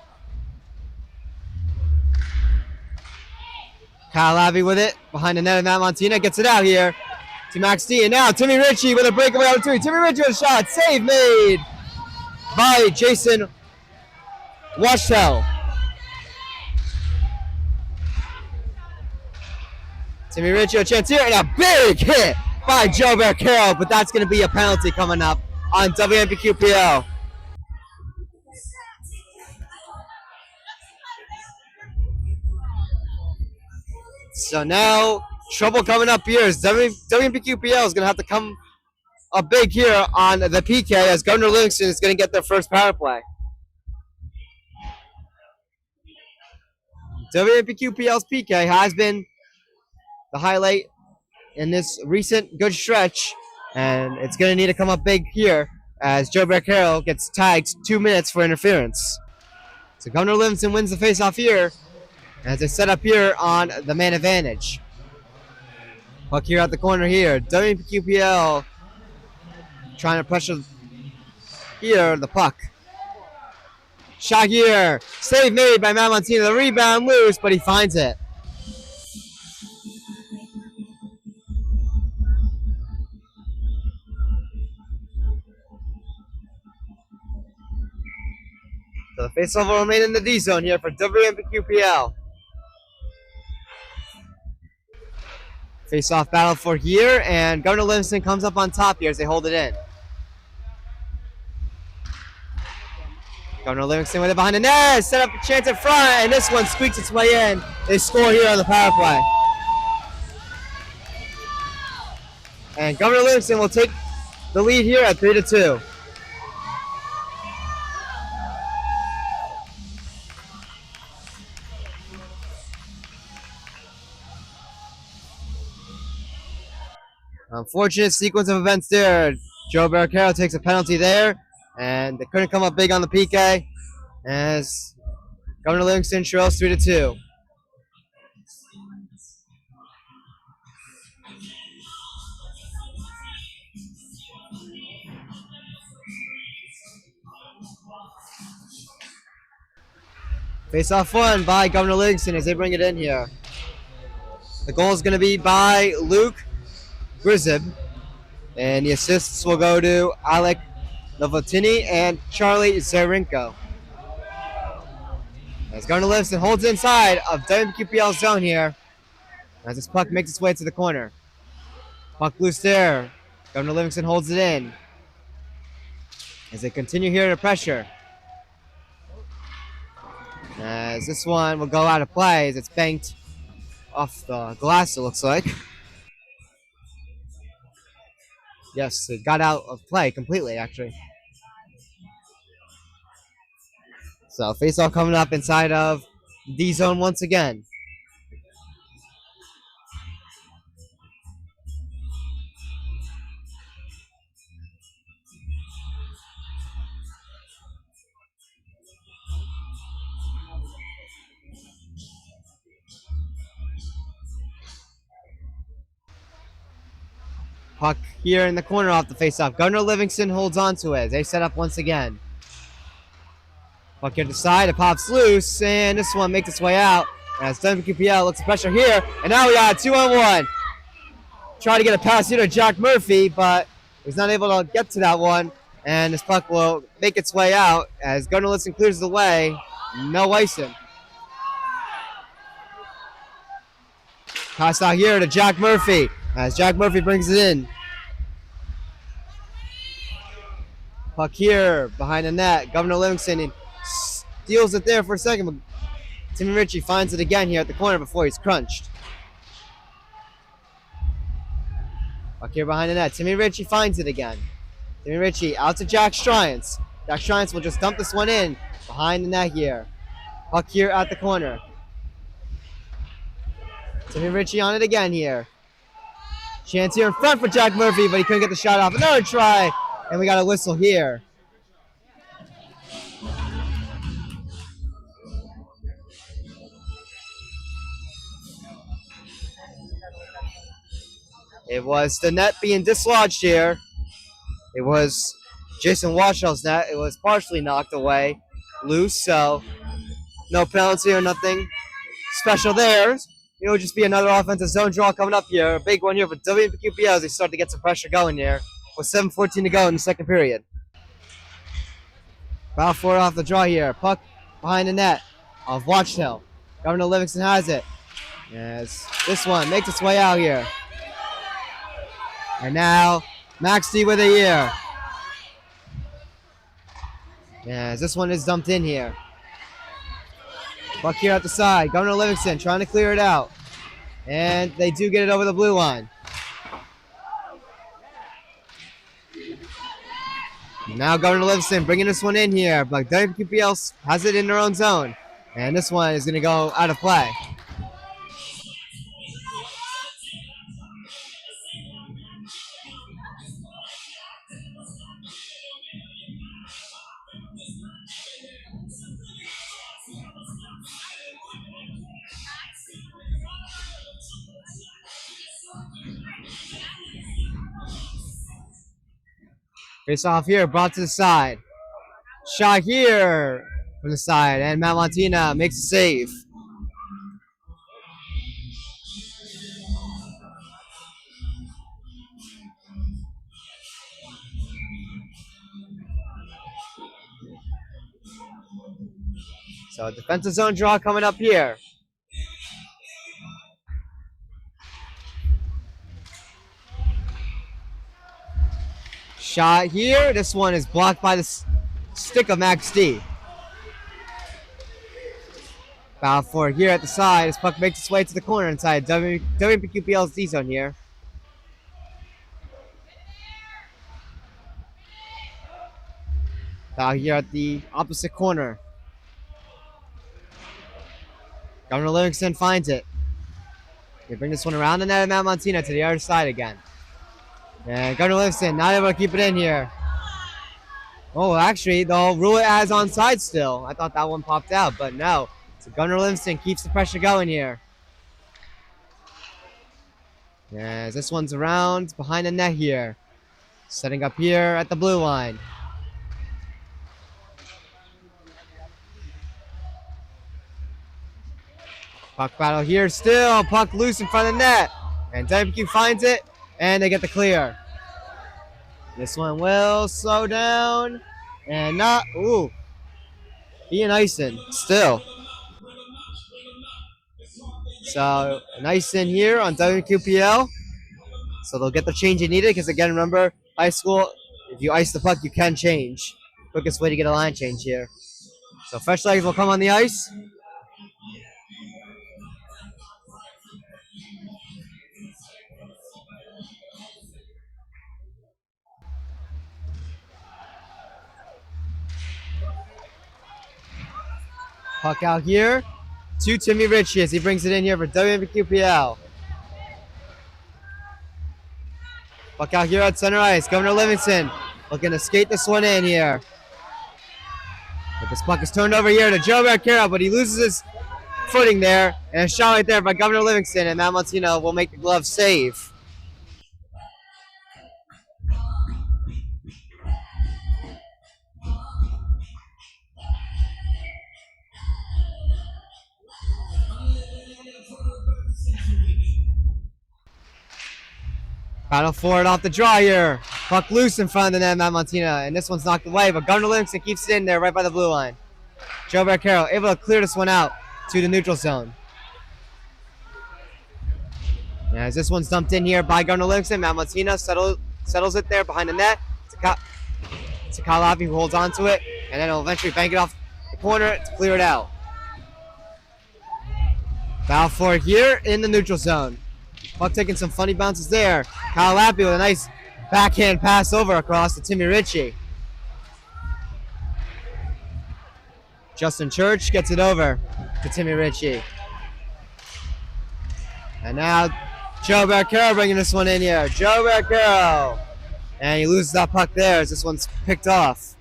Kyle Abbey with it behind the net of Matt Montina. Gets it out here to Max D. And now Timmy Ritchie with a breakaway opportunity. Timmy Ritchie with a shot. Save made by Jason Washtel. Timmy Ritchie a chance here, and a big hit by Joe Barcaro, but that's going to be a penalty coming up on WMPQPL. So now trouble coming up here is WMPQPL is going to have to come up big here on the PK as Governor Livingston is going to get their first power play. WMPQPL's PK has been the highlight in this recent good stretch, and it's going to need to come up big here as Joe Barcaro gets tagged 2 minutes for interference. So Governor Livingston wins the faceoff here as they set up here on the man advantage. Puck here at the corner here. WMPQPL trying to pressure here the puck. Shot here. Save made by Matt Montina. The rebound loose, but he finds it. So the faceoff will remain in the D zone here for WMPQPL. Face-off battle for here, and Governor Livingston comes up on top here as they hold it in. Governor Livingston with it behind the net, set up a chance in front, and this one squeaks its way in. They score here on the power play. And Governor Livingston will take the lead here at 3-2. Unfortunate sequence of events there. Joe Barcaro takes a penalty there, and they couldn't come up big on the PK as Governor Livingston trails 3-2. Face-off won by Governor Livingston as they bring it in here. The goal is going to be by Luke Grizib, and the assists will go to Alec Novotny and Charlie Zarinko. As Governor Livingston holds inside of WMQPL's zone here, as this puck makes its way to the corner. Puck loose there. Governor Livingston holds it in as they continue here to pressure. As this one will go out of play as it's banked off the glass, it looks like. Yes, it got out of play completely, actually. So face-off coming up inside of D-zone once again. Puck here in the corner off the face-off. Governor Livingston holds on to it. They set up once again. Puck here to the side. It pops loose, and this one makes its way out. As WQPL looks at pressure here, and now we got a 2-on-1. Try to get a pass here to Jack Murphy, but he's not able to get to that one. And this puck will make its way out as Governor Livingston clears the way. No icing. Pass out here to Jack Murphy as Jack Murphy brings it in. Puck here behind the net. Governor Livingston steals it there for a second, but Timmy Ritchie finds it again here at the corner before he's crunched. Puck here behind the net. Timmy Ritchie finds it again. Timmy Ritchie out to Jack Stryance. Jack Stryance will just dump this one in behind the net here. Puck here at the corner. Timmy Ritchie on it again here. Chance here in front for Jack Murphy, but he couldn't get the shot off. Another try, and we got a whistle here. It was the net being dislodged here. It was Jason Washell's net. It was partially knocked away, loose, so no penalty or nothing special there. it'll just be another offensive zone draw coming up here. A big one here for WMPQPL as they start to get some pressure going here with 7:14 to go in the second period. Foul forward off the draw here. Puck behind the net of Watchtail. Governor Livingston has it. Yes, this one makes its way out here. And now, Max D with a year. Yes, this one is dumped in here. Puck here at the side. Governor Livingston trying to clear it out. And they do get it over the blue line. Now Governor Livingston bringing this one in here, but WQPL has it in their own zone. And this one is going to go out of play. Face off here, brought to the side. Shot here from the side, and Matt Montina makes a save. So defensive zone draw coming up here. Shot here. This one is blocked by the stick of Max D. Foul forward here at the side as puck makes its way to the corner inside WMPQPL's D zone here. Foul here at the opposite corner. Governor Livingston finds it. They bring this one around the net of Mount Montina to the other side again. And Governor Livingston not able to keep it in here. Oh, actually, they'll rule it as onside still. I thought that one popped out, but no. So Governor Livingston keeps the pressure going here. Yes, this one's around behind the net here. Setting up here at the blue line. Puck battle here still. Puck loose in front of the net. And WQ finds it, and they get the clear. This one will slow down. And not, ooh. Being icing still. So, an ice in here on WQPL. So they'll get the change they needed, because again, remember, high school, if you ice the puck, you can change. Quickest way to get a line change here. So fresh legs will come on the ice. Puck out here to Timmy Ritchie as he brings it in here for WMPQPL. Puck out here at center ice. Governor Livingston looking to skate this one in here. But this puck is turned over here to Joe Barcaro, but he loses his footing there. And a shot right there by Governor Livingston, and Matt Montino will make the glove save. Battle forward off the draw here. Puck loose in front of the net, Matt Montina. And this one's knocked away, but Governor Livingston keeps it in there right by the blue line. Joe Barcaro able to clear this one out to the neutral zone. As this one's dumped in here by Governor Livingston, Matt Montina settles it there behind the net. It's Kyle Lappy who holds on to it, and then he'll eventually bank it off the corner to clear it out. Foul forward here in the neutral zone. Puck taking some funny bounces there. Kyle Lappy with a nice backhand pass over across to Timmy Ritchie. Justin Church gets it over to Timmy Ritchie. And now Joe Barcaro bringing this one in here. Joe Barcaro. And he loses that puck there as this one's picked off.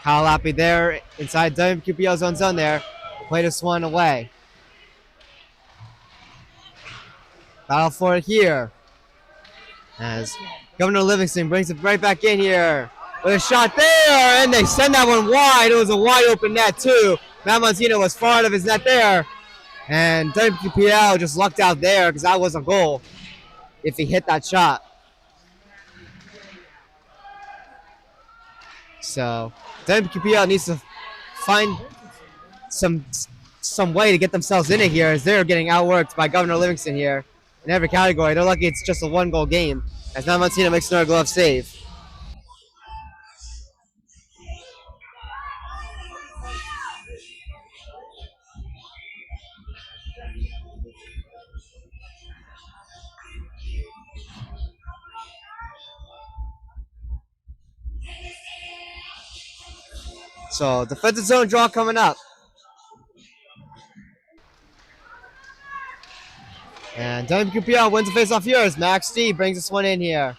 Kyle Lappy there inside WQPL's own zone there. Play this one away. Battle for it here. As Governor Livingston brings it right back in here. With a shot there, and they send that one wide. It was a wide open net too. Matt Montino was far out of his net there. And WMPQPL just lucked out there because that was a goal if he hit that shot. So WMPQPL needs to find some way to get themselves in it here as they're getting outworked by Governor Livingston here in every category. They're lucky it's just a 1-goal game as now Montina makes another glove save. So defensive zone draw coming up. And WMPQPL wins the face-off here as Max D brings this one in here.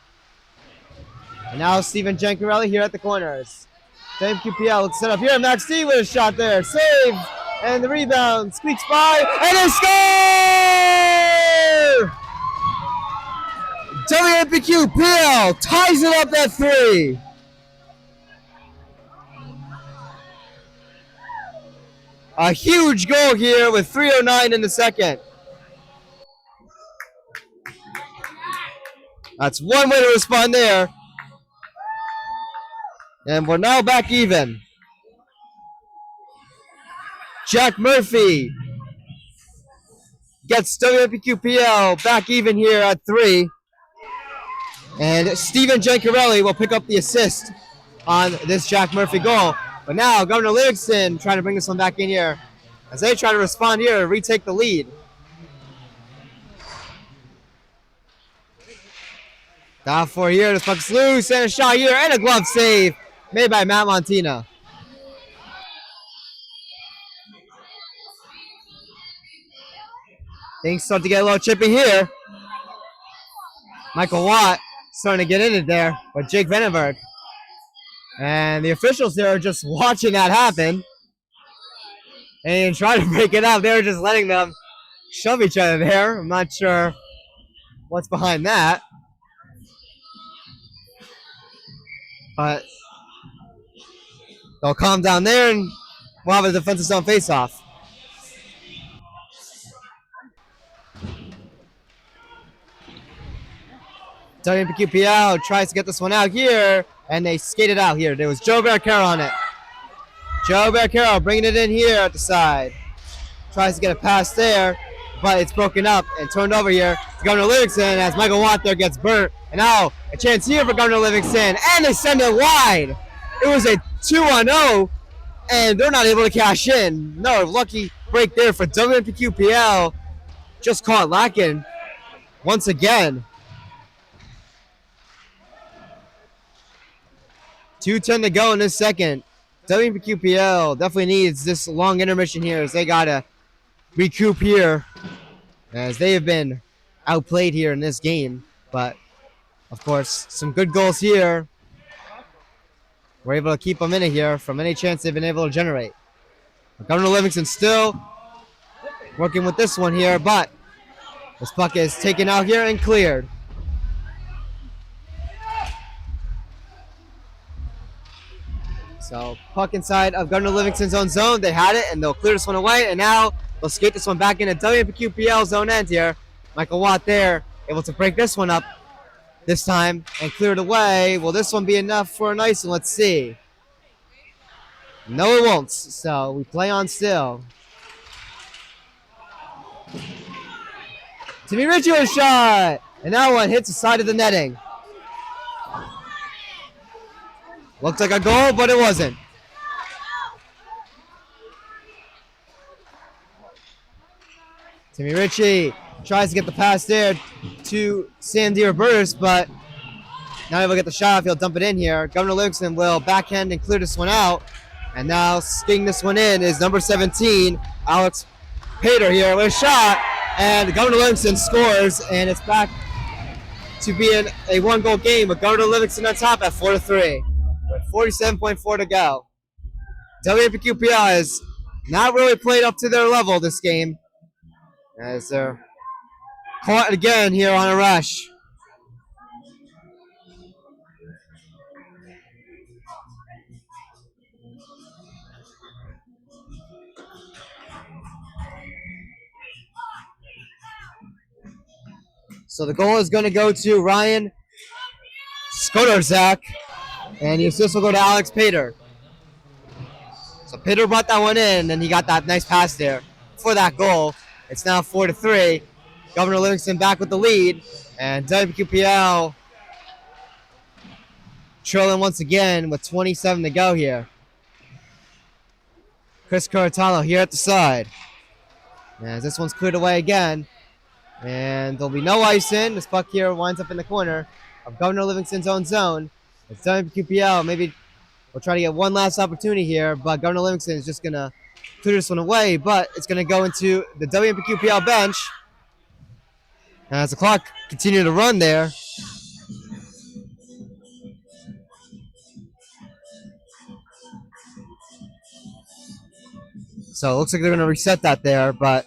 And now Steven Giancarelli here at the corners. WMPQPL looks set up here. Max D with a shot there. Save! And the rebound squeaks by. And a score! WMPQPL ties it up at 3. A huge goal here with 3:09 in the second. That's one way to respond there. And we're now back even. Jack Murphy gets WMPQPL back even here at 3. And Steven Giancarelli will pick up the assist on this Jack Murphy goal. But now Governor Livingston trying to bring this one back in here as they try to respond here and retake the lead. Down for here, this puck's loose, and a shot here, and a glove save made by Matt Montina. Things start to get a little chippy here. Michael Watt starting to get in it there, but Jake Vandenberg. And the officials there are just watching that happen and trying to break it up. They're just letting them shove each other there. I'm not sure what's behind that. But they'll calm down there and we'll have a defensive zone face-off. WMPQPL tries to get this one out here, and they skate it out here. There was Joe Barricaro on it. Joe Barricaro bringing it in here at the side. Tries to get a pass there, but it's broken up and turned over here to Governor Livingston as Michael Watt there gets burnt. And now a chance here for Governor Livingston, and they send it wide. It was a 2-on-0, and they're not able to cash in. No, lucky break there for WMPQPL. Just caught lacking once again. 2:10 to go in this second. WMPQPL definitely needs this long intermission here as they got to recoup here as they have been outplayed here in this game. But, of course, some good goals here. We're able to keep them in it here from any chance they've been able to generate. Governor Livingston still working with this one here, but this puck is taken out here and cleared. So puck inside of Governor Livingston's own zone. They had it, and they'll clear this one away. And now they'll skate this one back into WMPQPL zone end here. Michael Watt there, able to break this one up this time and clear it away. Will this one be enough for a nice one? Let's see. No, it won't. So we play on still. Timmy Ritchie with a shot. And that one hits the side of the netting. Looked like a goal, but it wasn't. Timmy Ritchie tries to get the pass there to Sandy Robertus, but not able to get the shot off. He'll dump it in here. Governor Livingston will backhand and clear this one out. And now skating this one in is number 17, Alex Pater here with a shot. And Governor Livingston scores, and it's back to being a 1-goal game with Governor Livingston on top at 4-3. With 47.4 to go. WMPQPL has not really played up to their level this game as they're caught again here on a rush. So the goal is going to go to Ryan Skodorzak, and the assist will go to Alex Pater. So Pater brought that one in, and he got that nice pass there for that goal. It's now 4-3. Governor Livingston back with the lead, and WMPQPL trailing once again with 27 to go here. Chris Curatalo here at the side. As this one's cleared away again. And there'll be no ice in. This puck here winds up in the corner of Governor Livingston's own zone. It's WMPQPL. Maybe we'll try to get one last opportunity here, but Governor Livingston is just going to clear this one away, but it's going to go into the WMPQPL bench. As the clock continues to run there. So it looks like they're going to reset that there, but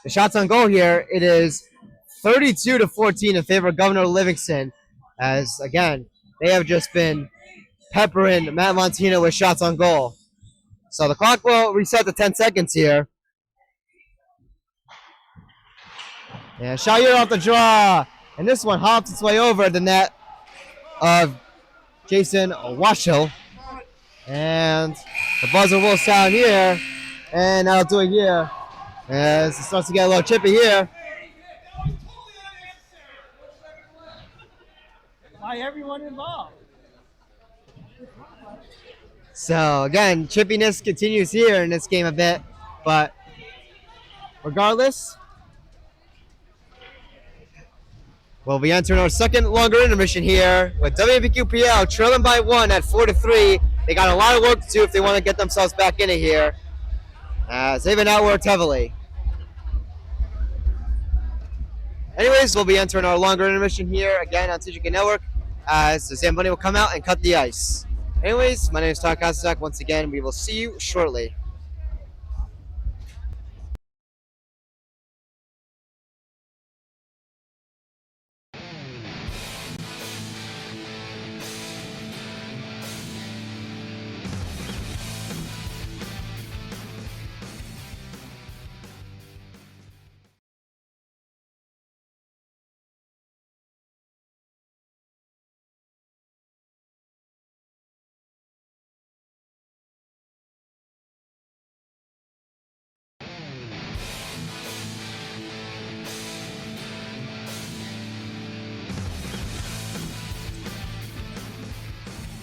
the shots on goal here, it is 32-14 in favor of Governor Livingston. As, again, they have just been peppering Matt Montino with shots on goal. So the clock will reset to 10 seconds here. And Shire off the draw. And this one hops its way over the net of Jason Washel. And the buzzer will sound here. And that'll do it here. As it starts to get a little chippy here. By everyone involved. So again, chippiness continues here in this game a bit, but regardless, we'll be entering our second longer intermission here with WMPQPL trailing by 1 at 4-3. They got a lot of work to do if they want to get themselves back in it here, as they've been outworked heavily. Anyways, we'll be entering our longer intermission here again on TJK Network, as the Zamboni will come out and cut the ice. Anyways, my name is Todd Kostak. Once again, we will see you shortly.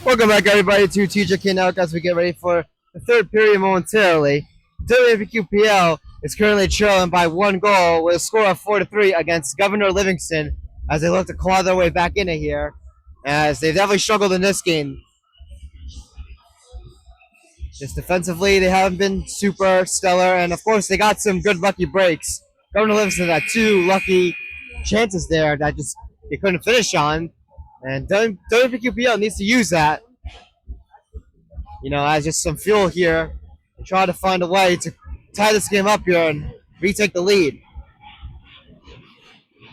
Welcome back, everybody, to TJK Network as we get ready for the third period momentarily. WMPQPL is currently trailing by 1 goal with a score of 4-3 against Governor Livingston as they look to claw their way back into here, as they've definitely struggled in this game. Just defensively, they haven't been super stellar, and of course, they got some good lucky breaks. Governor Livingston had 2 lucky chances there that just they couldn't finish on. And WMPQPL needs to use that, as just some fuel here and try to find a way to tie this game up here and retake the lead.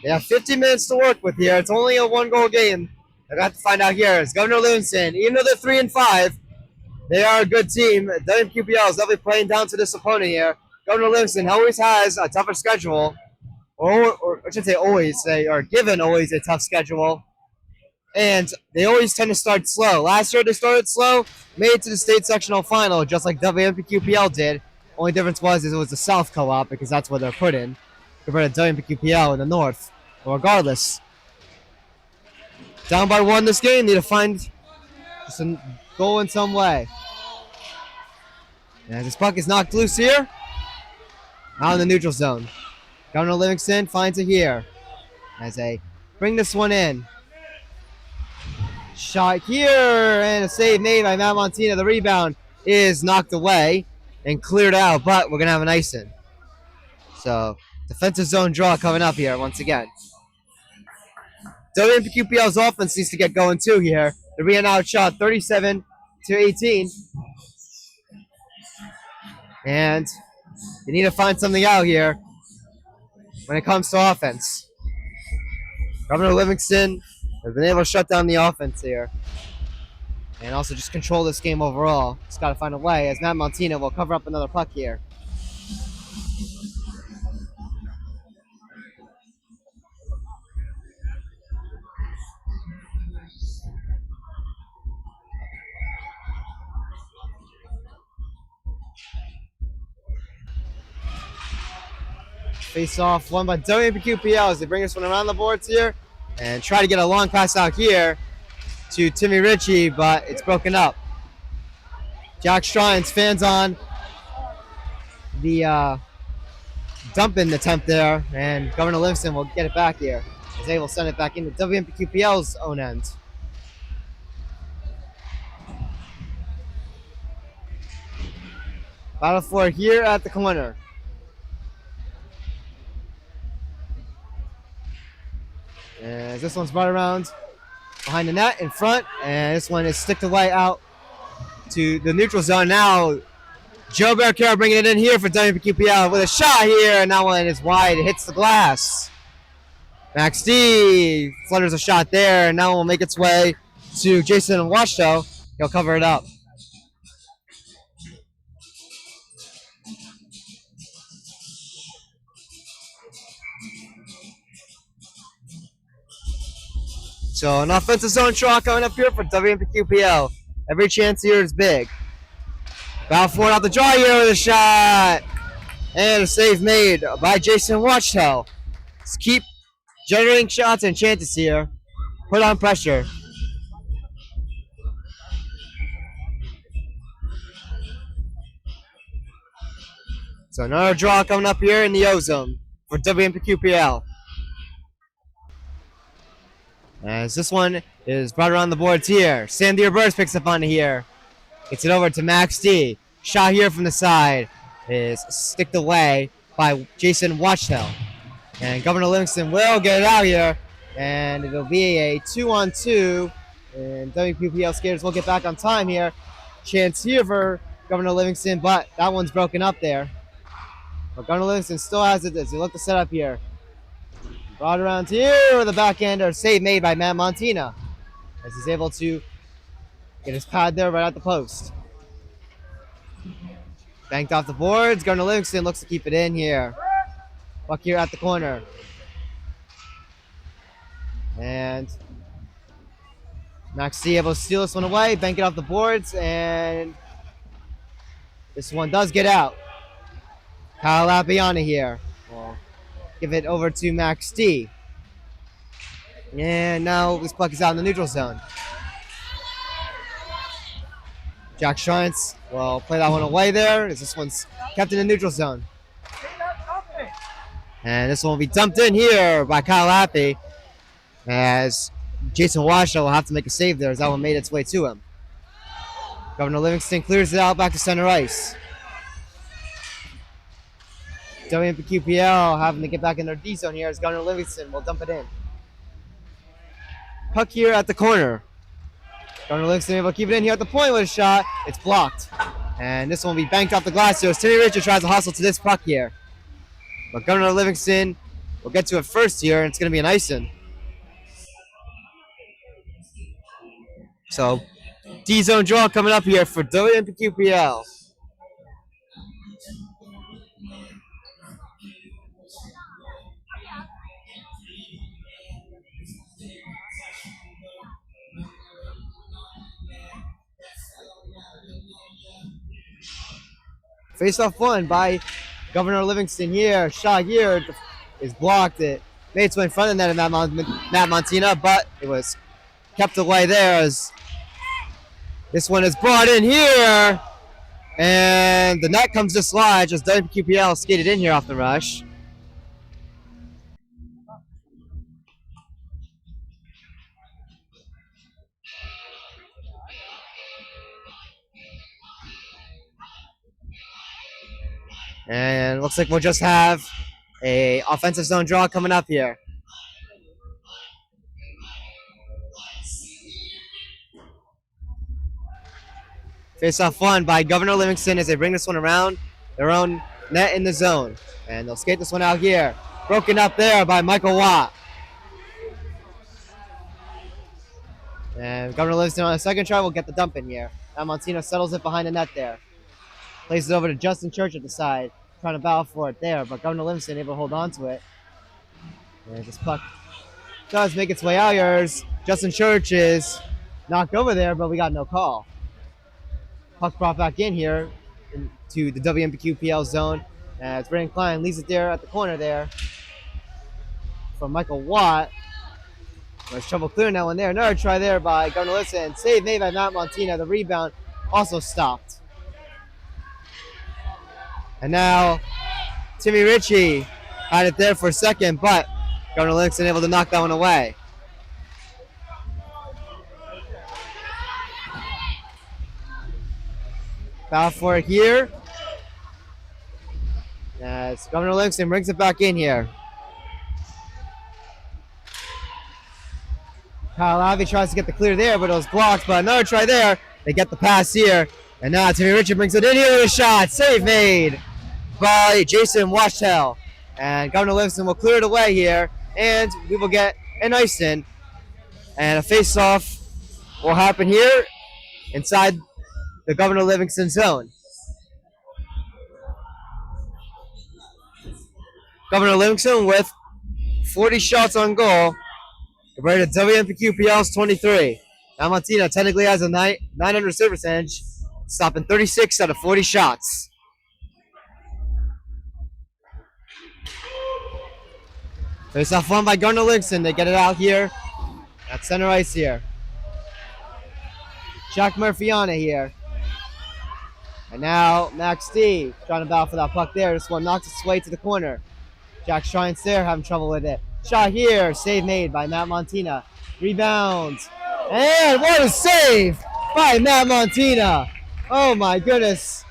They have 15 minutes to work with here. It's only a 1-goal game. I got to find out here is Governor Livingston. Even though they're 3-5, they are a good team. WMPQPL is definitely playing down to this opponent here. Governor Livingston always has a tougher schedule, or I should say always. They are given always a tough schedule. And they always tend to start slow. Last year they started slow, made it to the state sectional final, just like WMPQPL did. Only difference was it was the South Co-op, because that's where they're put in, compared to WMPQPL in the North. But regardless, down by 1 this game, need to find just a goal in some way. And this puck is knocked loose here, out in the neutral zone. Governor Livingston finds it here as they bring this one in. Shot here, and a save made by Matt Montino. The rebound is knocked away and cleared out, but we're going to have an ice in. So, defensive zone draw coming up here once again. WMPQPL's offense needs to get going too here. They're being outshot 37-18. And they need to find something out here when it comes to offense. Governor Livingston has been able to shut down the offense here and also just control this game overall. Just got to find a way as Matt Montino will cover up another puck here. Face off won by WMPQPL as they bring this one around the boards here and try to get a long pass out here to Timmy Ritchie, but it's broken up. Jack Strines fans on the dumping attempt there, and Governor Livingston will get it back here as they will send it back into WMPQPL's own end. Battle for here at the corner. And this one's brought around behind the net in front, and this one is stick to light out to the neutral zone. Now Joe Barricaro bringing it in here for WMPQPL with a shot here, and that one is wide. It hits the glass. Max D flutters a shot there, and now it will make its way to Jason Washto. He'll cover it up. So an offensive zone draw coming up here for WMPQPL. Every chance here is big. Battle for it out the draw here with a shot. And a save made by Jason Wachtel. Let's keep generating shots and chances here. Put on pressure. So another draw coming up here in the O-Zone for WMPQPL. As this one is brought around the boards here. Sandy Burrs picks up on it here. Gets it over to Max D. Shot here from the side is sticked away by Jason Wachtel. And Governor Livingston will get it out here. And it'll be a 2-on-2. And WPPL skaters will get back on time here. Chance here for Governor Livingston, but that one's broken up there. But Governor Livingston still has it as he look to set up here. Brought around here with a backhander. Save made by Matt Montina as he's able to get his pad there right at the post. Banked off the boards. Governor Livingston looks to keep it in here. Puck here at the corner. And Max C able to steal this one away. Bank it off the boards. And this one does get out. Kyle Lapiana here. Well, give it over to Max D. And now this puck is out in the neutral zone. Jack Shines will play that one away there as this one's kept in the neutral zone. And this one will be dumped in here by Kyle Lappy as Jason Washoe will have to make a save there as that one made its way to him. Governor Livingston clears it out back to center ice. WMPQPL having to get back in their D zone here as Governor Livingston will dump it in. Puck here at the corner. Governor Livingston able to keep it in here at the point with a shot. It's blocked. And this one will be banked off the glass here as Timmy Richard tries to hustle to this puck here. But Governor Livingston will get to it first here, and it's going to be an icing. So, D-zone draw coming up here for WMPQPL. Face-off won by Governor Livingston here. Shot here is blocked. It made its way in front of the net of Matt Montina, but it was kept away there as this one is brought in here. And the net comes dislodged as WQPL skated in here off the rush. And looks like we'll just have a offensive zone draw coming up here. Face-off won by Governor Livingston as they bring this one around their own net in the zone. And they'll skate this one out here. Broken up there by Michael Watt. And Governor Livingston on a second try will get the dump in here. Now Montino settles it behind the net there. Plays it over to Justin Church at the side. Trying to battle for it there, but Governor Livingston able to hold on to it. And this puck does make its way out here. Justin Church is knocked over there, but we got no call. Puck brought back in here to the WMPQPL zone As Brandon Klein leaves it there at the corner there from Michael Watt. There's trouble clearing that one there. Another try there by Governor Livingston. Save made by Matt Montina. The rebound also stopped. And now Timmy Ritchie had it there for a second, but Governor Livingston able to knock that one away. Foul for it here. As Governor Livingston brings it back in here. Kyle Avi tries to get the clear there, but it was blocked. But another try there. They get the pass here. And now Timmy Ritchie brings it in here with a shot. Save made by Jason Washtel. And Governor Livingston will clear it away here. And we will get an icing. And a face-off will happen here inside the Governor Livingston zone. Governor Livingston with 40 shots on goal compared to WMPQPL's 23. Now Montina technically has a 900 save percentage, stopping 36 out of 40 shots. Face off won by Governor Livingston. They get it out here at center ice here. Jack Murphy on it here. And now Max D trying to battle for that puck there. This one knocks its way to the corner. Jack Shines there having trouble with it. Shot here. Save made by Matt Montina. Rebounds. And what a save by Matt Montina. Oh my goodness.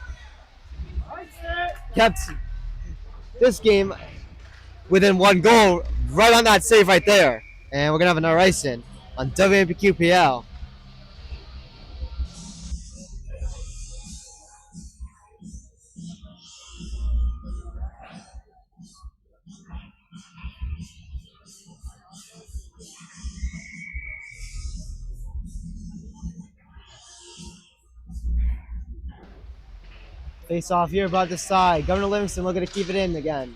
Kept this game within one goal right on that save right there. And we're going to have another ice in on WMPQPL. Face off here about the side. Governor Livingston looking to keep it in again.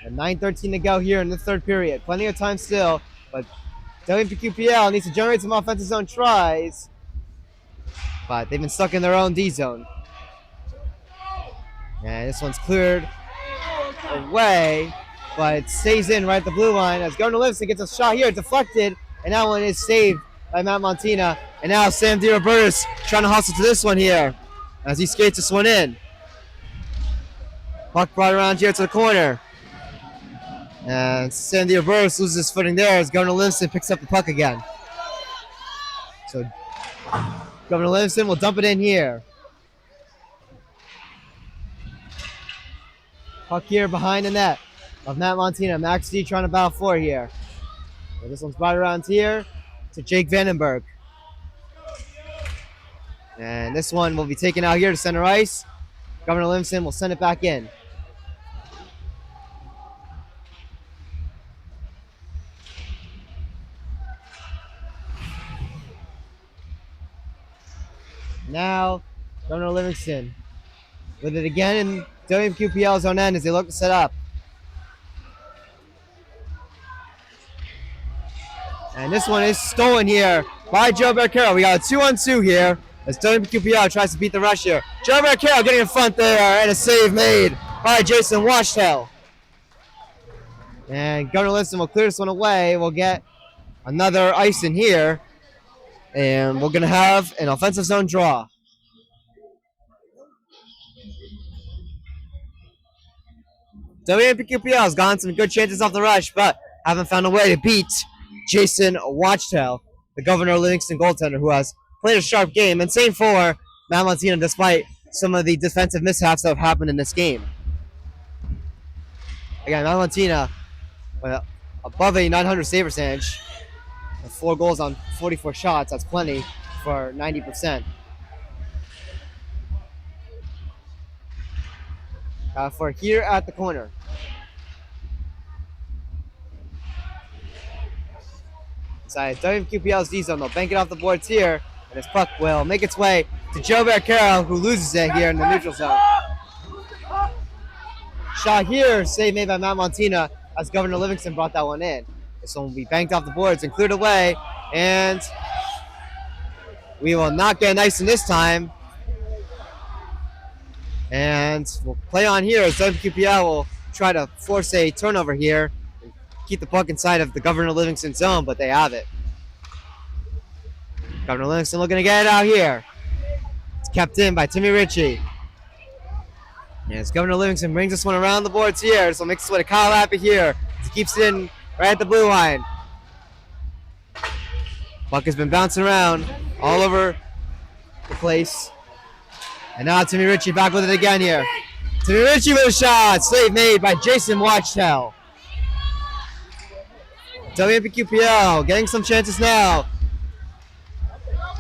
And 9:13 to go here in the third period. Plenty of time still, but WMPQPL needs to generate some offensive zone tries. But they've been stuck in their own D zone. And this one's cleared away, but it stays in right at the blue line as Governor Livingston gets a shot here, deflected, and that one is saved by Matt Montina. And now Sam DiRobertis trying to hustle to this one here as he skates this one in. Puck brought around here to the corner. And Sam DiRobertis loses his footing there as Governor Livingston picks up the puck again. So Governor Livingston will dump it in here. Puck here behind the net of Matt Montina. Max D trying to battle for it here. And this one's brought around here to Jake Vandenberg. And this one will be taken out here to center ice. Governor Livingston will send it back in. Now, Governor Livingston with it again in WMQPL's own end as they look to set up. And this one is stolen here by Joe Barcaro. We got a 2-on-2 here as WMPQPL tries to beat the rush here. Joe Barcaro getting in front there and a save made by Jason Washtel. And Governor Livingston will clear this one away. We'll get another ice in here. And we're going to have an offensive zone draw. WMPQPL has gotten some good chances off the rush, but haven't found a way to beat Jason Wachtel, the Governor Livingston goaltender, who has played a sharp game. And same for Matt Montina, despite some of the defensive mishaps that have happened in this game. Again, Matt Montina, well, above a 900 save percentage, 4 goals on 44 shots. That's plenty for 90%. For here at the corner. Inside WMQPL's D zone. They'll bank it off the boards here. And this puck will make its way to Joe Barcaro, who loses it here in the neutral zone. Shot here, save made by Matt Montina as Governor Livingston brought that one in. This one will be banked off the boards and cleared away. And we will not get an ice in this time. And we'll play on here as WMPQPL will try to force a turnover here and keep the puck inside of the Governor Livingston zone, but they have it. Governor Livingston looking to get it out here. It's kept in by Timmy Ritchie. And as Governor Livingston brings this one around the boards here, so makes its way to Kyle Appy here. He keeps it in right at the blue line. Puck has been bouncing around all over the place. And now Timmy Ritchie back with it again here. Timmy Ritchie with a shot. Save made by Jason Watchtel. WMPQPL getting some chances now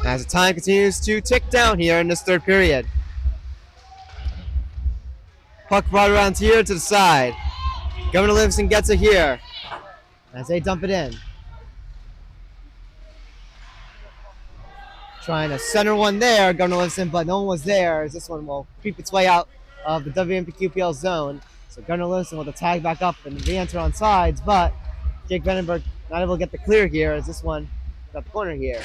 as the time continues to tick down here in this third period. Puck brought around here to the side. Governor Livingston gets it here as they dump it in. Trying to center one there, Governor Livingston, but no one was there as this one will creep its way out of the WMPQPL zone. So Governor Livingston will tag back up and re-enter on sides, but Jake Vandenberg not able to get the clear here as this one got the corner here.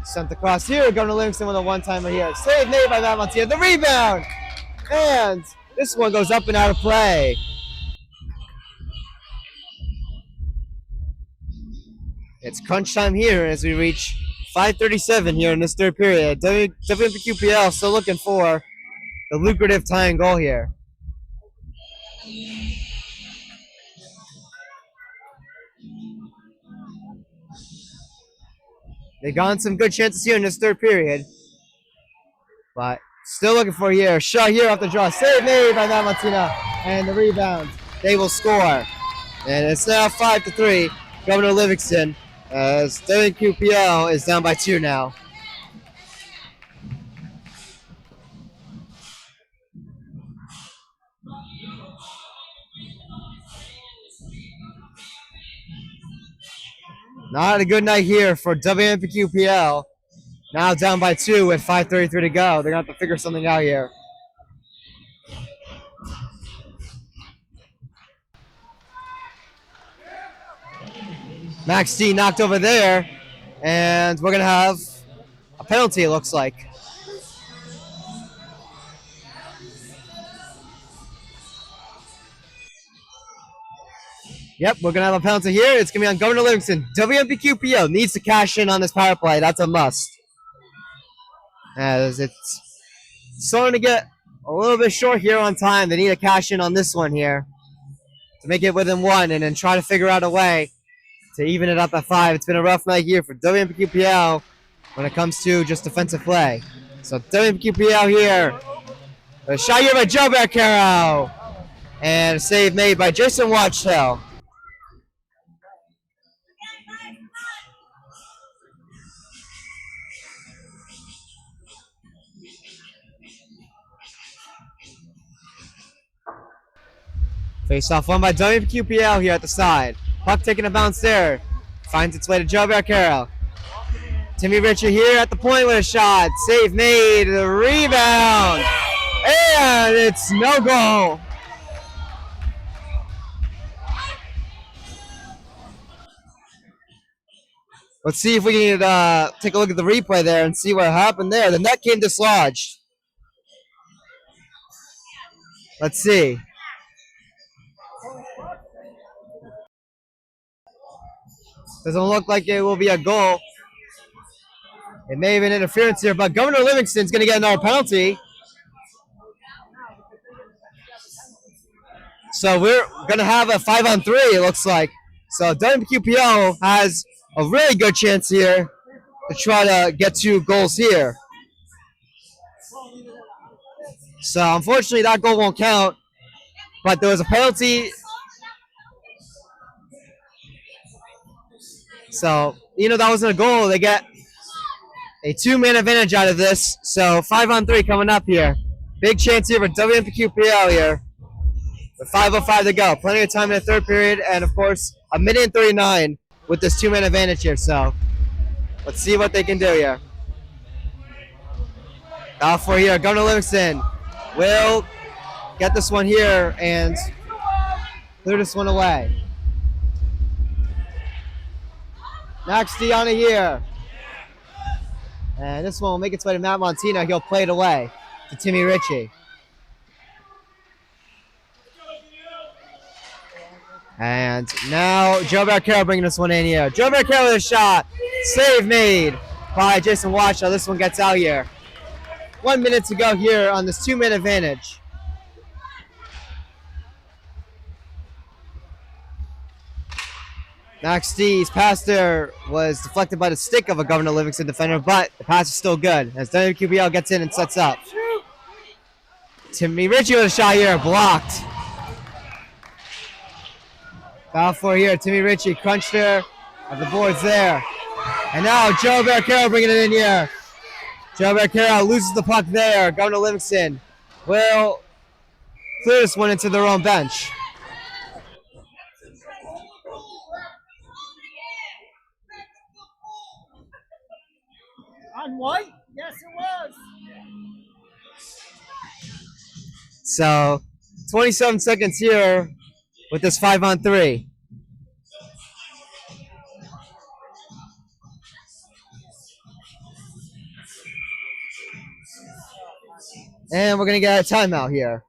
Sent across here, Governor Livingston with a one-timer here. Save made by Matt Montia. The rebound! And this one goes up and out of play. It's crunch time here as we reach 5:37 here in this third period. WMPQPL still looking for the lucrative tying goal here. They've gotten some good chances here in this third period. But still looking for here. Shot here off the draw. Save made by Matt Martina. And the rebound. They will score. And it's now 5-3. Governor Livingston as WQPL is down by 2 now. Not a good night here for WMPQPL. Now down by 2 with 5:33 to go. They're going to have to figure something out here. Max D knocked over there. And we're going to have a penalty, it looks like. Yep, we're going to have a penalty here. It's going to be on Governor Livingston. WMPQPL needs to cash in on this power play. That's a must. As it's starting to get a little bit short here on time. They need to cash in on this one here to make it within 1 and then try to figure out a way to even it up at 5. It's been a rough night here for WMPQPL when it comes to just defensive play. So WMPQPL here. A shot here by Joe Barcaro. And a save made by Jason Watchtail. Face off one by WMPQPL here at the side. Puck taking a bounce there. Finds its way to Joe Barcaro. Timmy Ritchie here at the point with a shot. Save made. The rebound. And it's no goal. Let's see if we can take a look at the replay there and see what happened there. The net came dislodged. Let's see. Doesn't look like it will be a goal. It may have been interference here, but Governor Livingston's going to get another penalty. So we're going to have a 5-on-3, it looks like. So WMPQPL has a really good chance here to try to get 2 goals here. So unfortunately, that goal won't count. But there was a penalty. So, that wasn't a goal. They get a 2-man advantage out of this. So 5-on-3 coming up here. Big chance here for WMPQPL here. With 5:05 to go. Plenty of time in the third period. And, of course, a minute and 39 with this 2-man advantage here. So let's see what they can do here. Out for here. Governor Livingston will get this one here and clear this one away. Max Diana here. And this one will make its way to Matt Montina. He'll play it away to Timmy Ritchie. And now Joe Barcaro bringing this one in here. Joe Barcaro with a shot. Save made by Jason Washoe. This one gets out here. 1 minute to go here on this 2-minute advantage. Max D's pass there was deflected by the stick of a Governor Livingston defender, but the pass is still good as WQPL gets in and sets up. Timmy Ritchie with a shot here, blocked. Foul for here, Timmy Ritchie crunched there at the boards there. And now Joe Barcaro bringing it in here. Joe Barcaro loses the puck there. Governor Livingston will clear this one into their own bench. On white? Yes, it was. So 27 seconds here with this 5-on-3. And we're going to get a timeout here.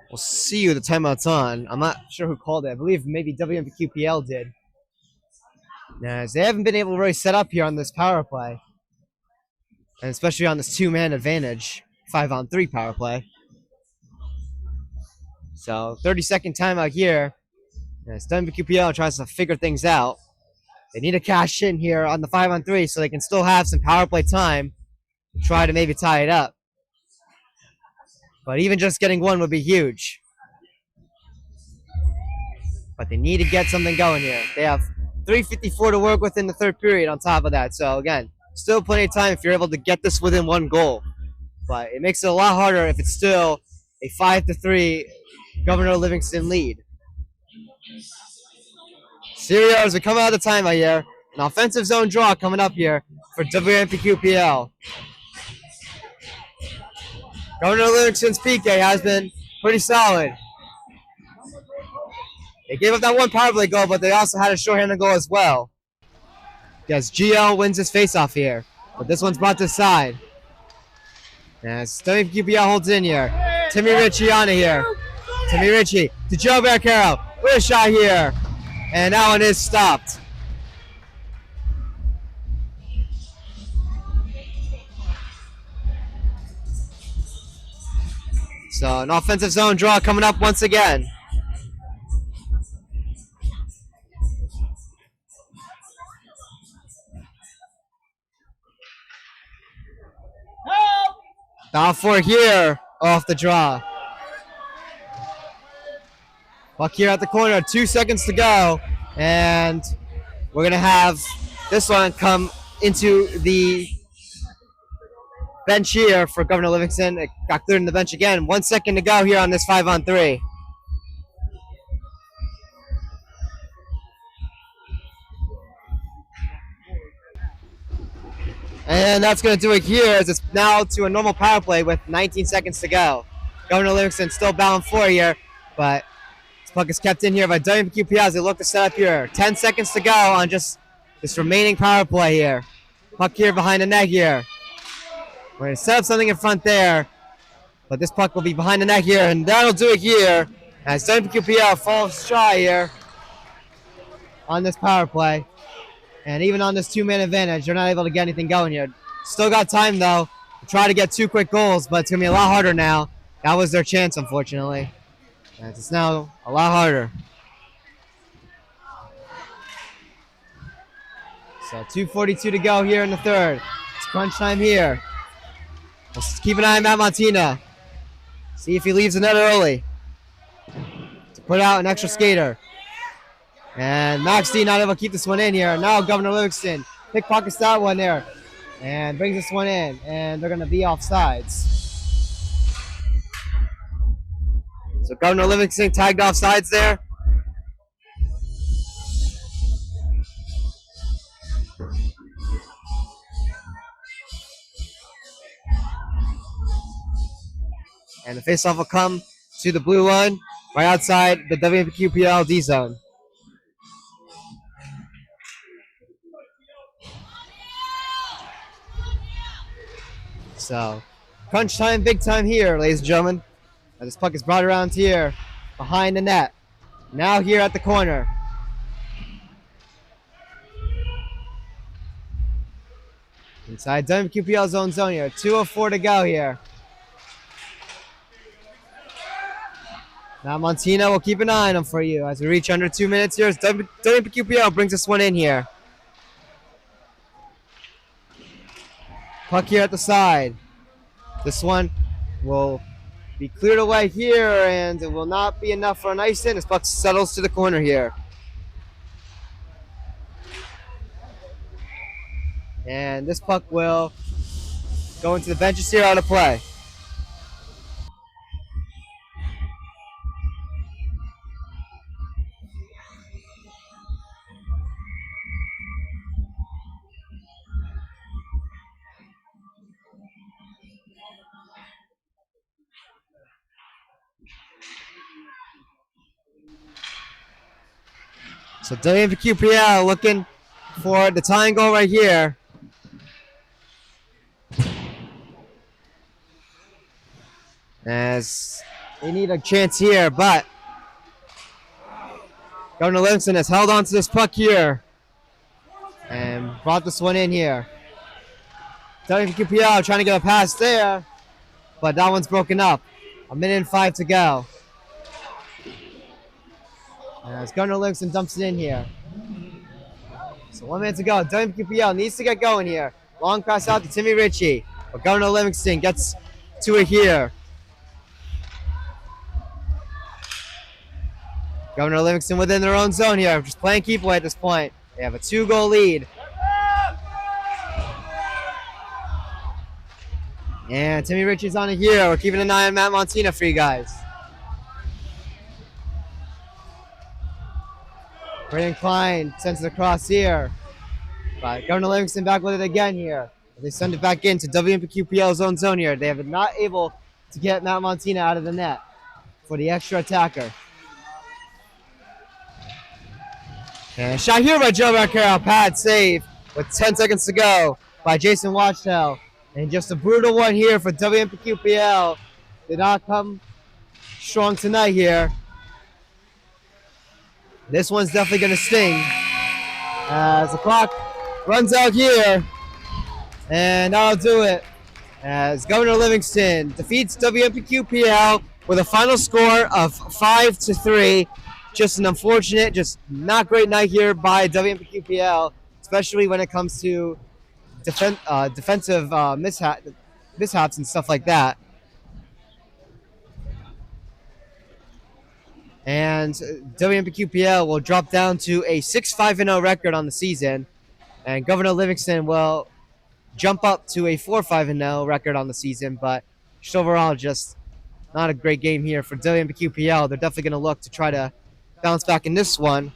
We'll see who the timeout's on. I'm not sure who called it. I believe maybe WMPQPL did. As they haven't been able to really set up here on this power play. And especially on this 2-man advantage. 5-on-3 power play. So 30-second timeout here. As WMPQPL tries to figure things out. They need to cash in here on the 5-on-3 so they can still have some power play time to try to maybe tie it up. But even just getting one would be huge. But they need to get something going here. They have 3:54 to work with in the third period on top of that. So again, still plenty of time if you're able to get this within one goal. But it makes it a lot harder if it's still a 5-3 Governor Livingston lead. Syrio as we come out of the timeout here. An offensive zone draw coming up here for WMPQPL. Governor Livingston's PK has been pretty solid. They gave up that one power play goal, but they also had a shorthanded goal as well. Yes, GL wins his faceoff here, but this one's brought to the side. As WQPL holds in here. Timmy Ritchie on it here. Timmy Ritchie to Joe Barcaro with a shot here. And that one is stopped. So an offensive zone draw coming up once again. Foul for here off the draw. Puck here at the corner, 2 seconds to go. And we're going to have this one come into the bench here for Governor Livingston. It got cleared in the bench again. 1 second to go here on this 5-on-3. And that's going to do it here as it's now to a normal power play with 19 seconds to go. Governor Livingston still bound for here, but this puck is kept in here by WMPQPL as they look to set up here. 10 seconds to go on just this remaining power play here. Puck here behind the net here. We're going to set up something in front there, but this puck will be behind the net here, and that'll do it here as WMPQPL falls shy here on this power play. And even on this 2-man advantage, they're not able to get anything going here. Still got time, though, to try to get 2 quick goals, but it's going to be a lot harder now. That was their chance, unfortunately. And it's now a lot harder. So 2:42 to go here in the third. It's crunch time here. Let's keep an eye on Matt Montina. See if he leaves the net early to put out an extra skater. And Max D not able to keep this one in here. Now Governor Livingston pickpockets that one there and brings this one in. And they're going to be off sides. So Governor Livingston tagged off sides there. And the faceoff will come to the blue line right outside the WMPQPL D zone. So, crunch time, big time here, ladies and gentlemen. As this puck is brought around here, behind the net. Now here at the corner. Inside WMPQPL zone here. 2:04 to go here. Now Montina will keep an eye on him for you as we reach under 2 minutes here. As WMPQPL brings this one in here. Puck here at the side. This one will be cleared away here, and it will not be enough for an ice in as puck settles to the corner here. And this puck will go into the benches here out of play. So WMPQPL looking for the tying goal right here. As they need a chance here, but Governor Livingston has held on to this puck here and brought this one in here. WMPQPL trying to get a pass there, but that one's broken up. 1:05 to go. As Governor Livingston dumps it in here. So 1 minute to go. WMPQPL needs to get going here. Long pass out to Timmy Ritchie, but Governor Livingston gets to it here. Governor Livingston within their own zone here, just playing keep away at this point. They have a 2-goal lead. And Timmy Ritchie's on it here. We're keeping an eye on Matt Montina for you guys. Brandon Klein sends it across here. But Governor Livingston back with it again here. They send it back into WMPQPL's own zone here. They have been not able to get Matt Montina out of the net for the extra attacker. And a shot here by Joe Vaccaro. Pad save with 10 seconds to go by Jason Wachtel. And just a brutal one here for WMPQPL. Did not come strong tonight here. This one's definitely going to sting as the clock runs out here. And that'll do it as Governor Livingston defeats WMPQPL with a final score of 5-3. Just an unfortunate, just not great night here by WMPQPL, especially when it comes to defensive mishaps and stuff like that. And WMPQPL will drop down to a 6-5-0 record on the season, and Governor Livingston will jump up to a 4-5-0 record on the season. But just overall, just not a great game here for WMPQPL. They're definitely going to look to try to bounce back in this one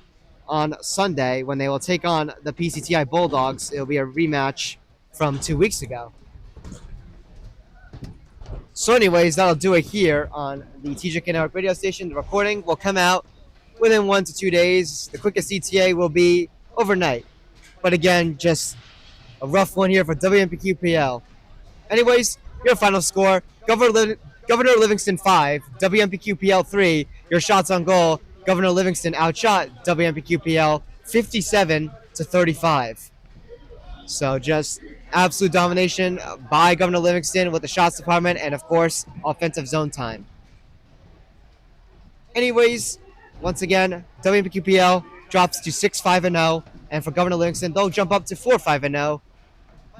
on Sunday when they will take on the PCTI Bulldogs. It'll be a rematch from 2 weeks ago. So anyways, that'll do it here on the TJK Network radio station. The recording will come out within 1 to 2 days. The quickest ETA will be overnight. But again, just a rough one here for WMPQPL. Anyways, your final score, Governor Livingston 5, WMPQPL 3. Your shots on goal, Governor Livingston outshot WMPQPL 57-35. So just absolute domination by Governor Livingston with the shots department and, of course, offensive zone time. Anyways, once again, WMPQPL drops to 6-5-0, and for Governor Livingston, they'll jump up to 4-5-0.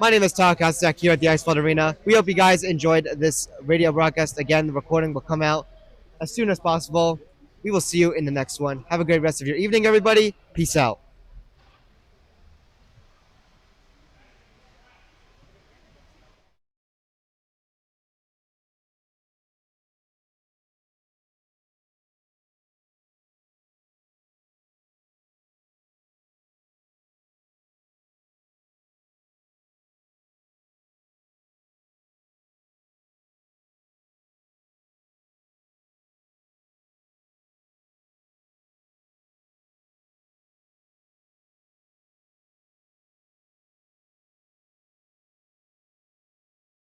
My name is Todd Kostak here at the Icefeld Arena. We hope you guys enjoyed this radio broadcast. Again, the recording will come out as soon as possible. We will see you in the next one. Have a great rest of your evening, everybody. Peace out.